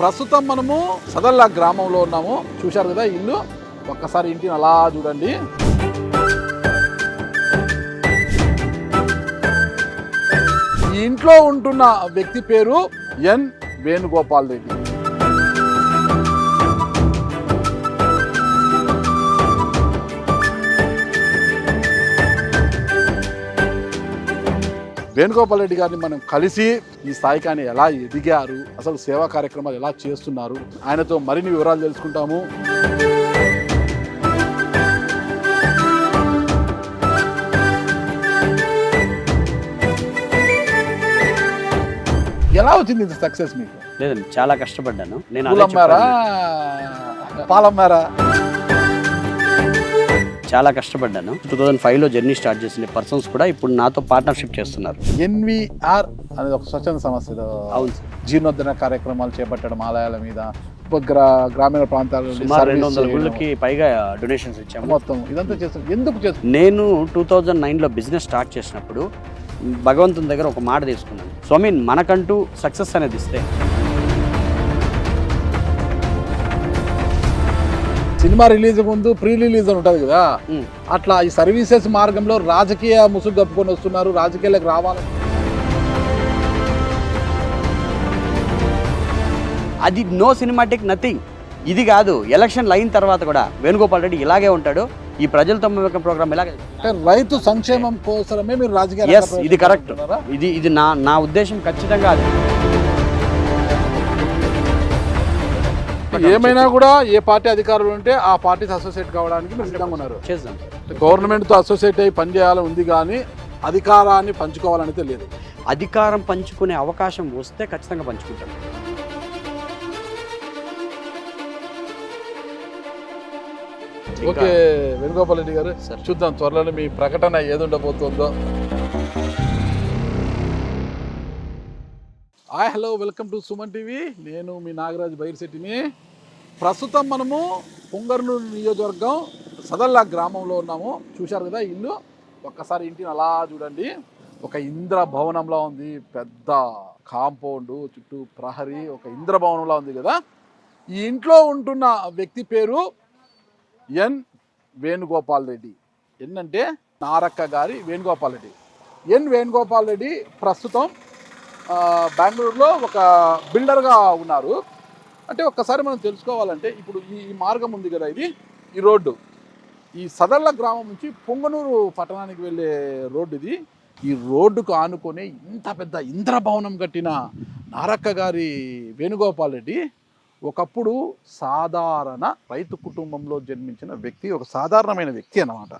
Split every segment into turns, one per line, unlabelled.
ప్రస్తుతం మనము సదల్లా గ్రామంలో ఉన్నాము. చూశారు కదా ఇల్లు, ఒక్కసారి ఇంటిని అలా చూడండి. ఈ ఇంట్లో ఉంటున్న వ్యక్తి పేరు ఎన్ వేణుగోపాల్ రెడ్డి. వేణుగోపాల్ రెడ్డి గారిని మనం కలిసి ఈ స్థాయికి ఆయన ఎలా ఎదిగారు, అసలు సేవా కార్యక్రమాలు ఎలా చేస్తున్నారు, ఆయనతో మరిన్ని వివరాలు తెలుసుకుంటాము. ఎలా వచ్చింది ఇంత సక్సెస్ మీకు?
లేదండి, చాలా కష్టపడ్డాను. నేను
పూలమ్మారా, పాలమ్మారా?
చాలా కష్టపడ్డాను. 2005లో జర్నీ స్టార్ట్ చేసిన పర్సన్స్ కూడా ఇప్పుడు నాతో పార్ట్నర్షిప్ చేస్తున్నారు.
ఎన్విఆర్ అనేది ఒక స్వచ్ఛంద సంస్థ.
అవును సార్.
జీర్ణోద్ధరణ కార్యక్రమాలు చేపట్టడం ఆలయాల మీద, గ్రామీణ ప్రాంతాల
200 గుళ్ళకి పైగా డొనేషన్స్ ఇచ్చాము.
మొత్తం ఇదంతా చేస్తాం. ఎందుకు చేస్తాం?
నేను 2009లో బిజినెస్ స్టార్ట్ చేసినప్పుడు భగవంతుని దగ్గర ఒక మాట తీసుకున్నాను. సో మనకంటూ సక్సెస్ అనేది ఇస్తే,
సినిమా రిలీజ్ ముందు ప్రీ రిలీజ్ అని ఉంటుంది కదా, అట్లా ఈ సర్వీసెస్ మార్గంలో రాజకీయ ముసుగు కప్పుకొని వస్తున్నారు. రాజకీయాలకు రావాలని
అది నో సినిమాటిక్ నథింగ్. ఇది కాదు, ఎలక్షన్లు అయిన తర్వాత కూడా వేణుగోపాల్ రెడ్డి ఇలాగే ఉంటాడు. ఈ ప్రజలతో ప్రోగ్రామ్ ఇలాగే,
రైతు సంక్షేమం కోసమే మీరు రాజకీయ.
ఇది కరెక్ట్. ఇది నా ఉద్దేశం ఖచ్చితంగా అది.
ఏమైనా కూడా ఏ పార్టీ అధికారులు ఉంటే ఆ పార్టీతో అసోసియేట్ కావడానికి మీరు సిద్ధంగా ఉన్నారు.
చేద్దాం.
గవర్నమెంట్తో అసోసియేట్ అయ్యి పనిచేయాలని ఉంది, కానీ అధికారాన్ని పంచుకోవాలనైతే లేదు.
అధికారం పంచుకునే అవకాశం వస్తే ఖచ్చితంగా పంచుకుంటాం.
ఓకే వేణుగోపాల్ రెడ్డి గారు, చూద్దాం త్వరలో మీ ప్రకటన ఏది ఉండబోతుందో. Hi, hello, welcome to Suman TV. నేను మీ నాగరాజు బైర్శెట్టిని. ప్రస్తుతం మనము పొంగనూరు నియోజకవర్గం సదల్లా గ్రామంలో ఉన్నాము. చూశారు కదా ఇల్లు, ఒక్కసారి ఇంటిని అలా చూడండి. ఒక ఇంద్ర భవనంలా ఉంది, పెద్ద కాంపౌండ్, చుట్టూ ప్రహరీ, ఒక ఇంద్ర భవనంలా ఉంది కదా. ఈ ఇంట్లో ఉంటున్న వ్యక్తి పేరు ఎన్ వేణుగోపాల్ రెడ్డి. ఎన్ అంటే నారక్క గారి వేణుగోపాల్ రెడ్డి. ఎన్ వేణుగోపాల్ రెడ్డి ప్రస్తుతం బెంగళూరులో ఒక బిల్డర్గా ఉన్నారు. అంటే ఒక్కసారి మనం తెలుసుకోవాలంటే, ఇప్పుడు ఈ మార్గం ఉంది కదా, ఈ రోడ్డు ఈ సదర్ల గ్రామం నుంచి పొంగనూరు పట్టణానికి వెళ్ళే రోడ్డు ఇది. ఈ రోడ్డుకు ఆనుకొని ఇంత పెద్ద ఇంద్రభవనం కట్టిన నారక్క గారి వేణుగోపాల్ రెడ్డి ఒకప్పుడు సాధారణ రైతు కుటుంబంలో జన్మించిన వ్యక్తి, ఒక సాధారణమైన వ్యక్తి అన్నమాట.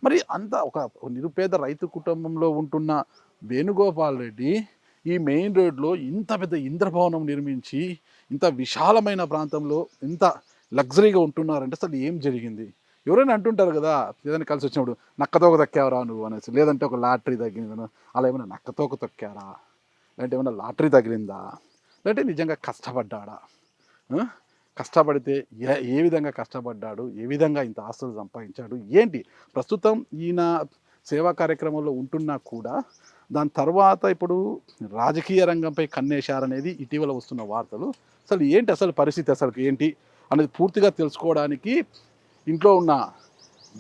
మరి అంత ఒక నిరుపేద రైతు కుటుంబంలో ఉంటున్న వేణుగోపాల్ రెడ్డి ఈ మెయిన్ రోడ్లో ఇంత పెద్ద ఇంద్రభవనం నిర్మించి ఇంత విశాలమైన ప్రాంతంలో ఇంత లగ్జరీగా ఉంటున్నారంటే అసలు ఏం జరిగింది? ఎవరైనా అంటుంటారు కదా, ఏదైనా కలిసి వచ్చినప్పుడు నక్కతోక తొక్కావరా నువ్వు అనేసి, లేదంటే ఒక లాటరీ తగ్గిందా, అలా ఏమైనా నక్కతోక తొక్కారా, లేదంటే ఏమైనా లాటరీ తగిలిందా, లేదంటే నిజంగా కష్టపడ్డాడా, కష్టపడితే ఏ విధంగా కష్టపడ్డాడు, ఏ విధంగా ఇంత ఆస్తులు సంపాదించాడు, ఏంటి ప్రస్తుతం ఈయన సేవా కార్యక్రమంలో ఉంటున్నా కూడా దాని తర్వాత ఇప్పుడు రాజకీయ రంగంపై కన్నేశారనేది ఇటీవల వస్తున్న వార్తలు. అసలు ఏంటి అసలు పరిస్థితి, అసలు ఏంటి అనేది పూర్తిగా తెలుసుకోవడానికి ఇంట్లో ఉన్న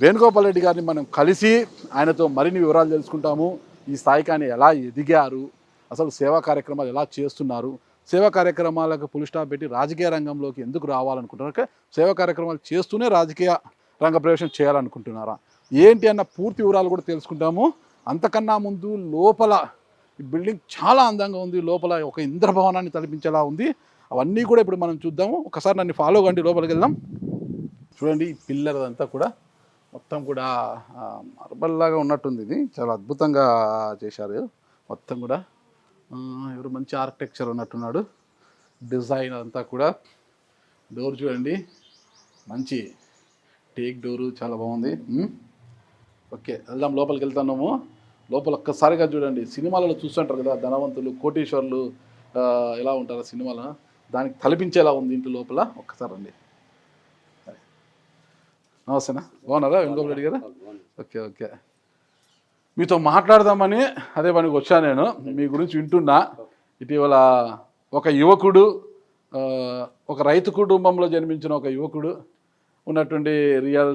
వేణుగోపాల్ రెడ్డి గారిని మనం కలిసి ఆయనతో మరిన్ని వివరాలు తెలుసుకుంటాము. ఈ స్థాయికి ఆయన ఎలా ఎదిగారు, అసలు సేవా కార్యక్రమాలు ఎలా చేస్తున్నారు, సేవా కార్యక్రమాలకు ఫుల్ స్టాప్ పెట్టి రాజకీయ రంగంలోకి ఎందుకు రావాలనుకుంటున్నారు, సేవా కార్యక్రమాలు చేస్తూనే రాజకీయ రంగ ప్రవేశం చేయాలనుకుంటున్నారా, ఏంటి అన్న పూర్తి వివరాలు కూడా తెలుసుకుంటాము. అంతకన్నా ముందు లోపల ఈ బిల్డింగ్ చాలా అందంగా ఉంది, లోపల ఒక ఇంద్రభవనాన్ని తలపించేలా ఉంది. అవన్నీ కూడా ఇప్పుడు మనం చూద్దాము. ఒకసారి నన్ను ఫాలో కండి, లోపలికి వెళ్దాం. చూడండి, ఈ పిల్లర్ అంతా కూడా మొత్తం కూడా మార్బల్లాగా ఉన్నట్టుంది. ఇది చాలా అద్భుతంగా చేశారు మొత్తం కూడా. ఎవరు మంచి ఆర్కిటెక్చర్ ఉన్నట్టున్నాడు, డిజైన్ అంతా కూడా. డోర్ చూడండి, మంచి టేక్ డోరు, చాలా బాగుంది. ఓకే, వెళ్దాం, లోపలికి వెళ్తున్నాము. లోపల ఒక్కసారిగా చూడండి, సినిమాలలో చూస్తుంటారు కదా ధనవంతులు, కోటీశ్వర్లు ఎలా ఉంటారు సినిమాలో, దానికి తలపించేలా ఉంది ఇంటి లోపల. ఒక్కసారి రండి. నమస్తేనా, బాగున్నారా వేణుగోపాల్ రెడ్డి గారు? ఓకే ఓకే, మీతో మాట్లాడదామని అదే పనికి వచ్చాను నేను. మీ గురించి వింటున్నా. ఇటీవల ఒక యువకుడు ఒక రైతు కుటుంబంలో జన్మించిన ఒక యువకుడు ఉన్నటువంటి రియల్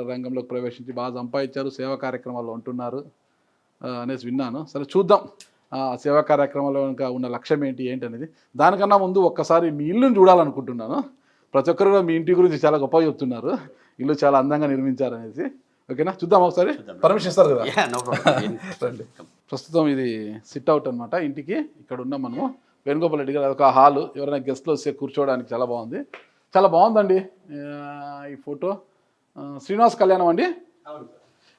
రంగంలోకి ప్రవేశించి బాగా సంపాదించారు, సేవా కార్యక్రమాల్లో ఉంటున్నారు అనేసి విన్నాను. సరే చూద్దాం సేవా కార్యక్రమాల్లో ఇంకా ఉన్న లక్ష్యం ఏంటి అనేది. దానికన్నా ముందు ఒక్కసారి మీ ఇల్లుని చూడాలనుకుంటున్నాను. ప్రతి ఒక్కరు కూడా మీ ఇంటి గురించి చాలా గొప్పగా చెప్తున్నారు, ఇల్లు చాలా అందంగా నిర్మించారనేసి. ఓకేనా, చూద్దాం ఒకసారి. పర్మిషన్ ఇస్తారు కదా? రండి. ప్రస్తుతం ఇది సిట్ అవుట్ అనమాట ఇంటికి. ఇక్కడ ఉన్నాం మనము. వేణుగోపాల్ రెడ్డి గారు అదొక హాలు, ఎవరైనా గెస్ట్లు వస్తే కూర్చోవడానికి చాలా బాగుంది. చాలా బాగుందండి ఈ ఫోటో. శ్రీనివాస కళ్యాణం అండి,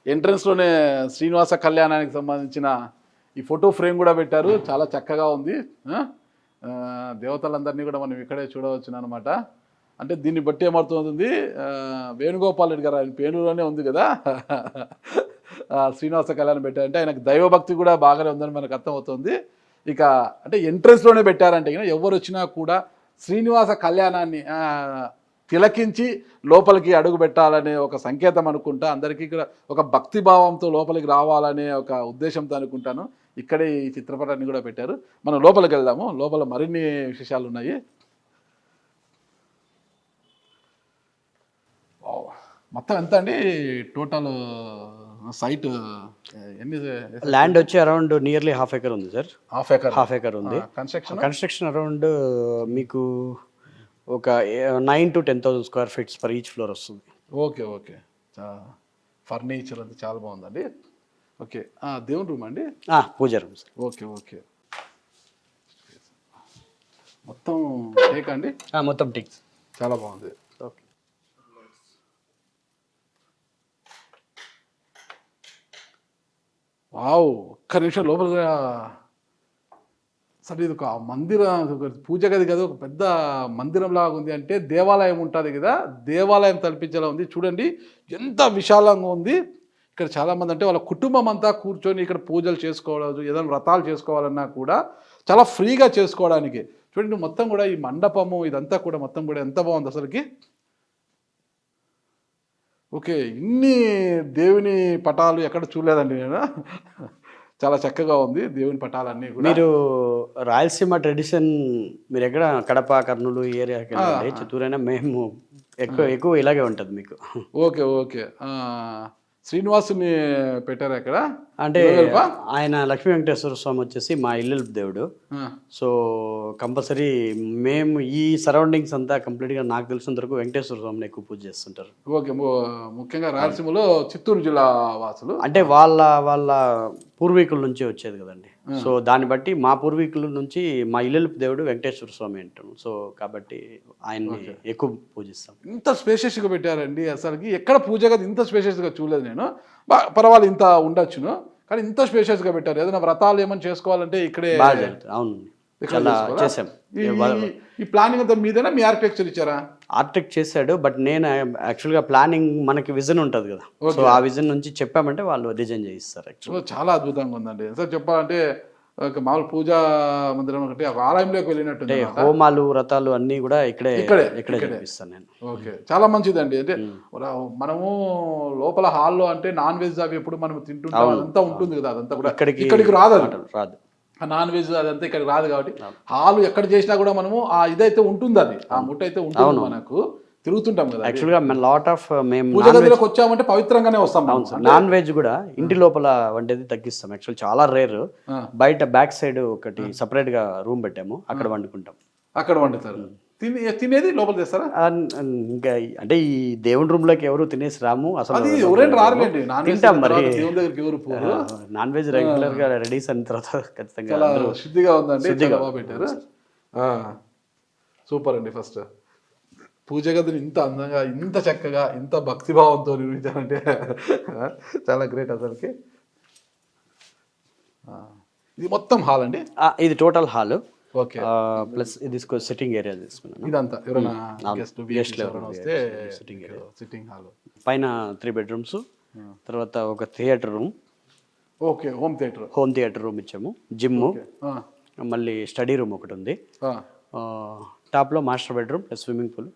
ఎంట్రన్స్లోనే శ్రీనివాస కళ్యాణానికి సంబంధించిన ఈ ఫోటో ఫ్రేమ్ కూడా పెట్టారు, చాలా చక్కగా ఉంది. దేవతలందరినీ కూడా మనం ఇక్కడే చూడవచ్చు అనమాట. అంటే దీన్ని బట్టి ఏమవుతుంది, వేణుగోపాల్ రెడ్డి గారు ఆయన పేరులోనే ఉంది కదా శ్రీనివాస కళ్యాణం పెట్టారంటే ఆయనకు దైవభక్తి కూడా బాగానే ఉందని మనకు అర్థమవుతుంది. ఇక అంటే ఎంట్రన్స్లోనే పెట్టారంటే ఎవరు వచ్చినా కూడా శ్రీనివాస కళ్యాణాన్ని తిలకించి లోపలికి అడుగు పెట్టాలనే ఒక సంకేతం అనుకుంటా. అందరికీ కూడా ఒక భక్తిభావంతో లోపలికి రావాలనే ఒక ఉద్దేశంతో అనుకుంటాను ఇక్కడే ఈ చిత్రపటాన్ని కూడా పెట్టారు. మనం లోపలికి వెళ్దాము, లోపల మరిన్ని విశేషాలు ఉన్నాయి. మొత్తం ఎంత అండి టోటల్ సైట్? ఎన్ని
ల్యాండ్ వచ్చి అరౌండ్ నియర్లీ హాఫ్ ఎకర్ ఉంది సార్. హాఫ్ ఎకర్ ఉంది. కన్స్ట్రక్షన్ అరౌండ్ మీకు ఒక 9,000 to 10,000 square feets per each floor వస్తుంది.
ఓకే ఓకే, ఫర్నిచర్ అంతా చాలా బాగుందండి. ఓకే, దేవుని రూమ్ అండి?
పూజ రూమ్ సార్.
ఓకే ఓకే, మొత్తం టేక్ అండి?
మొత్తం టేక్,
చాలా బాగుంది. ఓకే, వావ్, ఒక్క నిమిషం లోపల. సరే, ఇది ఒక మందిరం, పూజ గది కదా, ఒక పెద్ద మందిరం లాగా ఉంది. అంటే దేవాలయం ఉంటుంది కదా, దేవాలయం తలపించేలా ఉంది. చూడండి ఎంత విశాలంగా ఉంది. ఇక్కడ చాలామంది అంటే వాళ్ళ కుటుంబం అంతా కూర్చొని ఇక్కడ పూజలు చేసుకోవాలి, ఏదైనా వ్రతాలు చేసుకోవాలన్నా కూడా చాలా ఫ్రీగా చేసుకోవడానికి. చూడండి మొత్తం కూడా ఈ మండపము ఇదంతా కూడా మొత్తం కూడా ఎంత బాగుంది అసలుకి. ఓకే, ఇన్ని దేవుని పటాలు ఎక్కడ చూడలేదండి నేను. చాలా చక్కగా ఉంది దేవుని పటాలన్నీ కూడా.
మీరు రాయలసీమ ట్రెడిషన్ మీరు ఎక్కడ కడప కర్నూలు ఏరియాకి వెళ్ళండి, చిత్తూరు అయినా మేము ఎక్కువ ఇలాగే ఉంటుంది మీకు.
ఓకే ఓకే, శ్రీనివాసుని పెట్టారు అక్కడ.
అంటే ఆయన లక్ష్మీ వెంకటేశ్వర స్వామి వచ్చేసి మా ఇల్లు దేవుడు. సో కంపల్సరీ మేము ఈ సరౌండింగ్స్ అంతా కంప్లీట్గా నాకు తెలిసినంత వరకు వెంకటేశ్వర స్వామిని ఎక్కువ పూజ చేస్తుంటారు.
ఓకే, ముఖ్యంగా రాయలసీమలో చిత్తూరు జిల్లా వాసులు అంటే
వాళ్ళ పూర్వీకుల నుంచి వచ్చేది కదండి. సో దాన్ని బట్టి మా పూర్వీకుల నుంచి మా ఇల్లు దేవుడు వెంకటేశ్వర స్వామి అంటాం. సో కాబట్టి ఆయన్ని ఎక్కువ పూజిస్తాం.
ఇంత స్పేషియస్గా పెట్టారండి అసలుకి. ఎక్కడ పూజ కదా ఇంత స్పేషియస్గా చూడలేదు నేను. పర్వాలేదు, ఇంత ఉండొచ్చును, కానీ ఇంత స్పేషియస్గా పెట్టారు. ఏదైనా వ్రతాలు ఏమైనా చేసుకోవాలంటే ఇక్కడే.
అవును, చేసాం.
ఈ ప్లానింగ్ అంతా మీదేనా, మీ ఆర్కిటెక్చర్ ఇచ్చారా?
ఆర్కిటెక్ట్ చేశాడు, బట్ నేను యాక్చువల్గా ప్లానింగ్ మనకి విజన్ ఉంటుంది కదా, సో ఆ విజన్ నుంచి చెప్పామంటే వాళ్ళు డిజైన్ చేయిస్తారు. యాక్చువల్గా చాలా
అద్భుతంగా ఉందండి. సార్ చెప్పాలంటే మామూలు పూజా మందిరం ఒకటి ఆలయంలోకి వెళ్ళినట్టు.
హోమాలు వ్రతాలు అన్నీ కూడా ఇక్కడే చేపిస్తాను నేను.
ఓకే, చాలా మంచిదండి. అంటే మనము లోపల హాల్లో అంటే నాన్ వెజ్ అవి ఎప్పుడు మనం తింటుంటాం, అదంతా ఉంటుంది కదా, అదంతా కూడా ఇక్కడికి రాదు. నాన్ వెజ్ అదంతా ఇక్కడికి రాదు కాబట్టి హాలు ఎక్కడ చేసినా కూడా మనము ఆ ఇదైతే ఉంటుంది, అది ఆ ముట్ట అయితే ఉంటుంది, మనకు తిరుగుతుంటాం కదా.
యాక్చువల్గా లాట్ ఆఫ్ మేము
పూజ గదిలోకి వచ్చామంటే పవిత్రంగానే వస్తాం.
నాన్ వెజ్ కూడా ఇంటి లోపల వండేది తగ్గిస్తాం. యాక్చువల్ చాలా రేర్. బయట బ్యాక్ సైడ్ ఒకటి సపరేట్ గా రూమ్ పెట్టాము, అక్కడ వండుకుంటాం.
అక్కడ వండుతారు, తినేది లోపల తెస్తారా?
ఇంకా అంటే ఈ దేవుని రూమ్ లోకి ఎవరు తినేసి రాము అసలు.
తింటాం మరి,
నాన్ వెజ్ రెగ్యులర్ గా రెడీ అయిన తర్వాత ఖచ్చితంగా.
శుద్ధిగా ఉందండి, పెట్టారు. సూపర్ అండి. ఫస్ట్ పూజ గదిని ఇంత అందంగా, ఇంత చక్కగా, ఇంత భక్తిభావంతో నిర్మించాలంటే చాలా గ్రేట్ అసలుకి. ఇది మొత్తం హాల్ అండి?
ఇది టోటల్ హాల్.
ఓకే,
ప్లస్ ఇది సిట్టింగ్ ఏరియా తీసుకున్నాను.
ఇదంతా ఎవరైనా సిట్టింగ్ హాల్.
పైన 3 bedrooms, తర్వాత ఒక theatre room.
Okay, home theatre room
ఇచ్చాము. జిమ్, మళ్ళీ స్టడీ రూమ్ ఒకటి ఉంది. టాప్ లో master bedroom plus swimming pool.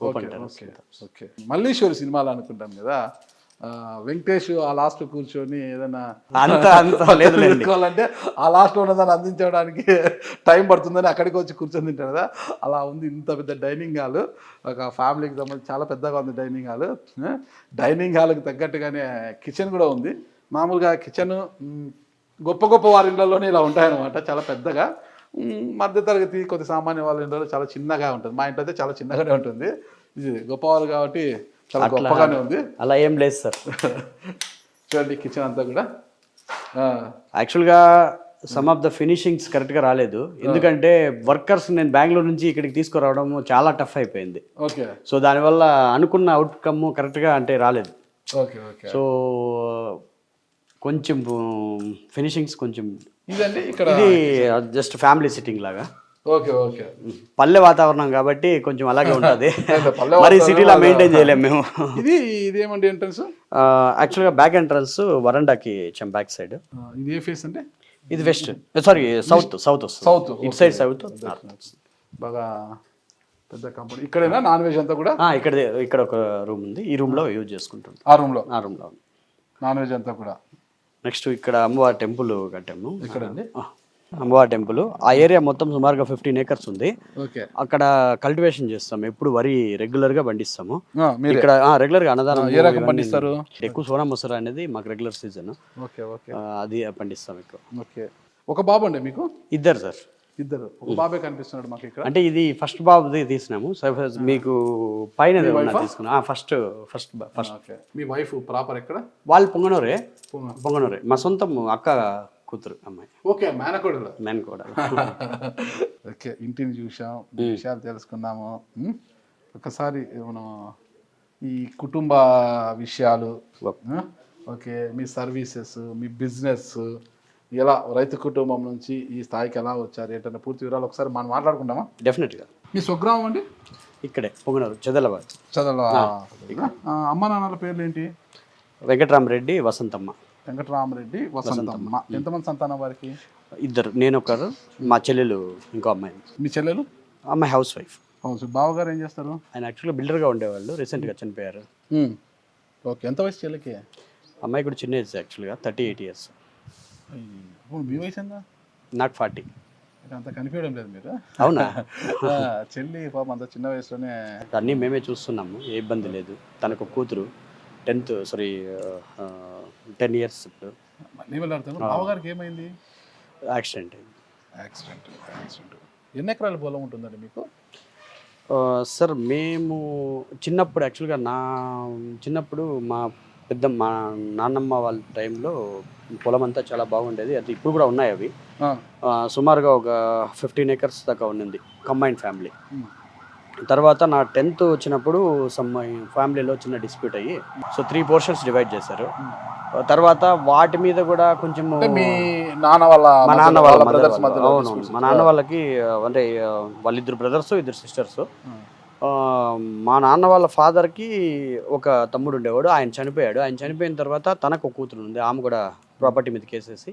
Okay, Malliswari సినిమాలు అనుకుంటాం కదా, వెంకటేష్ ఆ లాస్ట్ కూర్చొని ఏదైనా
అంత లేదులేండి.
తీసుకోవాలంటే ఆ లాస్ట్లో ఉన్నదాన్ని అందించడానికి టైం పడుతుందని అక్కడికి వచ్చి కూర్చొని తింటారు కదా, అలా ఉంది. ఇంత పెద్ద డైనింగ్ హాల్, ఒక ఫ్యామిలీకి సంబంధించి చాలా పెద్దగా ఉంది డైనింగ్ హాల్. డైనింగ్ హాల్కి తగ్గట్టుగానే కిచెన్ కూడా ఉంది. మామూలుగా కిచెన్ గొప్ప గొప్ప వారి ఇళ్ళలోనే ఇలా ఉంటాయన్నమాట, చాలా పెద్దగా. మధ్యతరగతి కొద్ది సామాన్య వాళ్ళ ఇంట్లో చాలా చిన్నగా ఉంటుంది. మా ఇంట్లో అయితే చాలా చిన్నగానే ఉంటుంది. ఇది గొప్పవారు కాబట్టి చాలా గొప్పగానే ఉంది.
అలా ఏం లేదు సార్.
చూడండి కిచెన్ అంతా కూడా.
యాక్చువల్గా సమ్ ఆఫ్ ద ఫినిషింగ్స్ కరెక్ట్గా రాలేదు, ఎందుకంటే వర్కర్స్ నేను బెంగళూరు నుంచి ఇక్కడికి తీసుకురావడం చాలా టఫ్ అయిపోయింది.
ఓకే.
సో దానివల్ల అనుకున్న అవుట్కమ్ కరెక్ట్గా అంటే రాలేదు.
Okay okay.
సో కొంచెం ఫినిషింగ్స్ కొంచెం
ఇదండి ఇక్కడ
ఇది జస్ట్ ఫ్యామిలీ సిట్టింగ్ లాగా.
Okay okay.
పల్లె వాతావరణం కాబట్టి కొంచెం అలాగే ఉంటుంది. మరి సిటీలో మెయింటైన్ చేయలేము మేము.
ఇది ఏమండి ఎంట్రన్స్?
యాక్చువల్గా బ్యాక్ ఎంట్రన్స్ వరండాకి ఇచ్చాం బ్యాక్ సైడ్.
ఇది ఏ ఫేస్ అంటే?
ఇది వెస్ట్, సారీ సౌత్. సౌత్ ఇటు సైడ్ సౌత్.
బాగా పెద్ద కంపెనీ. ఇక్కడేనా నాన్ వెజ్ అంతా కూడా?
ఇక్కడ ఒక రూమ్ ఉంది, ఈ రూమ్ లో యూజ్ చేసుకుంటాం.
ఆ రూమ్ లో నాన్ వెజ్ అంతా కూడా.
నెక్స్ట్ ఇక్కడ అమ్మవారి టెంపుల్ కట్టాము.
ఇక్కడ అండి
అమ్మవారి టెంపుల్. ఆ ఏరియా మొత్తం సుమారుగా 15 acres ఉంది.
ఓకే.
అక్కడ కల్టివేషన్ చేస్తాము, ఎప్పుడు వరి రెగ్యులర్ గా పండిస్తాము. ఇక్కడ రెగ్యులర్ గా అన్నదానం.
ఏ రకం పండిస్తారు?
ఎక్కువ సోనా మసూర అనేది మాకు రెగ్యులర్ సీజన్.
Okay okay.
అది పండిస్తాం ఎక్కువ.
ఓకే. ఒక బాబు అండి మీకు?
ఇద్దరు సార్.
ఇద్దరు. ఒక బాబే కనిపిస్తున్నాడు మాకు ఇక్కడ.
అంటే ఇది ఫస్ట్ బాబుది తీసినాము, మీకు పైన తీసుకున్నాం. ఫస్ట్.
ఓకే. మీ వైఫ్ ప్రాపర్ ఎక్కడ?
వాళ్ళు పొంగనూరే. మా సొంతం అక్క కూతురు అమ్మాయి.
ఓకే. మేనకోడలు. ఓకే. ఇంటిని చూసాం, విషయాలు తెలుసుకున్నాము. ఒకసారి మనం ఈ కుటుంబ విషయాలు, ఓకే, మీ సర్వీసెస్, మీ బిజినెస్, ఎలా రైతు కుటుంబం నుంచి ఈ స్థాయికి ఎలా వచ్చారు ఏంటంటే పూర్తి వివరాలు ఒకసారి మనం మాట్లాడుకుంటామా?
డెఫినెట్గా.
మీ స్వగ్రామం అండి?
ఇక్కడే పొంగనూరు, చదలబాద్.
అమ్మ నాన్నల పేర్లు ఏంటి?
వెంకటరామరెడ్డి, వసంతమ్మ.
వెంకటరామరెడ్డి, వసంతమ్మ. ఎంతమంది సంతానం వారికి?
ఇద్దరు, నేను ఒకరు, మా చెల్లెలు ఇంకో అమ్మాయి.
మీ చెల్లెలు?
అమ్మాయి హౌస్ వైఫ్.
బావగారు ఏం చేస్తారు?
ఆయన యాక్చువల్గా బిల్డర్గా ఉండేవాళ్ళు, రీసెంట్గా చనిపోయారు.
ఓకే. ఎంత వయసు చెల్లికి?
అమ్మాయి కూడా చిన్న ఏజ్, యాక్చువల్గా 38 years.
మీ వయసు ఎంత?
నాకు 40.
అంత కనిపించడం లేదు మీరు.
అవునా?
చెల్లి పాపం అంత చిన్న వయసులోనే.
అన్నీ మేమే చూస్తున్నాము, ఏ ఇబ్బంది లేదు. తనకు కూతురు 10 years ఇప్పుడు.
బావగారికి ఏమైంది?
యాక్సిడెంట్.
ఎన్ని ఎకరాల పొలం ఉంటుందండి మీకు?
సార్ మేము చిన్నప్పుడు యాక్చువల్గా చిన్నప్పుడు మా నాన్నమ్మ వాళ్ళ టైంలో పొలం అంతా చాలా బాగుండేది. అది ఇప్పుడు కూడా ఉన్నాయి అవి. సుమారుగా ఒక 15 acres దాకా ఉండింది, కంబైన్డ్ ఫ్యామిలీ. తర్వాత నా 10th వచ్చినప్పుడు ఫ్యామిలీలో చిన్న డిస్ప్యూట్ అయ్యి సో 3 portions డివైడ్ చేశారు. తర్వాత వాటి మీద కూడా కొంచెం
మా నాన్న వాళ్ళ
అవును, మా నాన్న వాళ్ళకి అంటే వాళ్ళిద్దరు బ్రదర్స్, 2 sisters. మా నాన్న వాళ్ళ ఫాదర్కి ఒక తమ్ముడు ఉండేవాడు, ఆయన చనిపోయాడు. ఆయన చనిపోయిన తర్వాత తనకు ఒక కూతురు ఉంది, ఆమె కూడా ప్రాపర్టీ మీద కేసేసి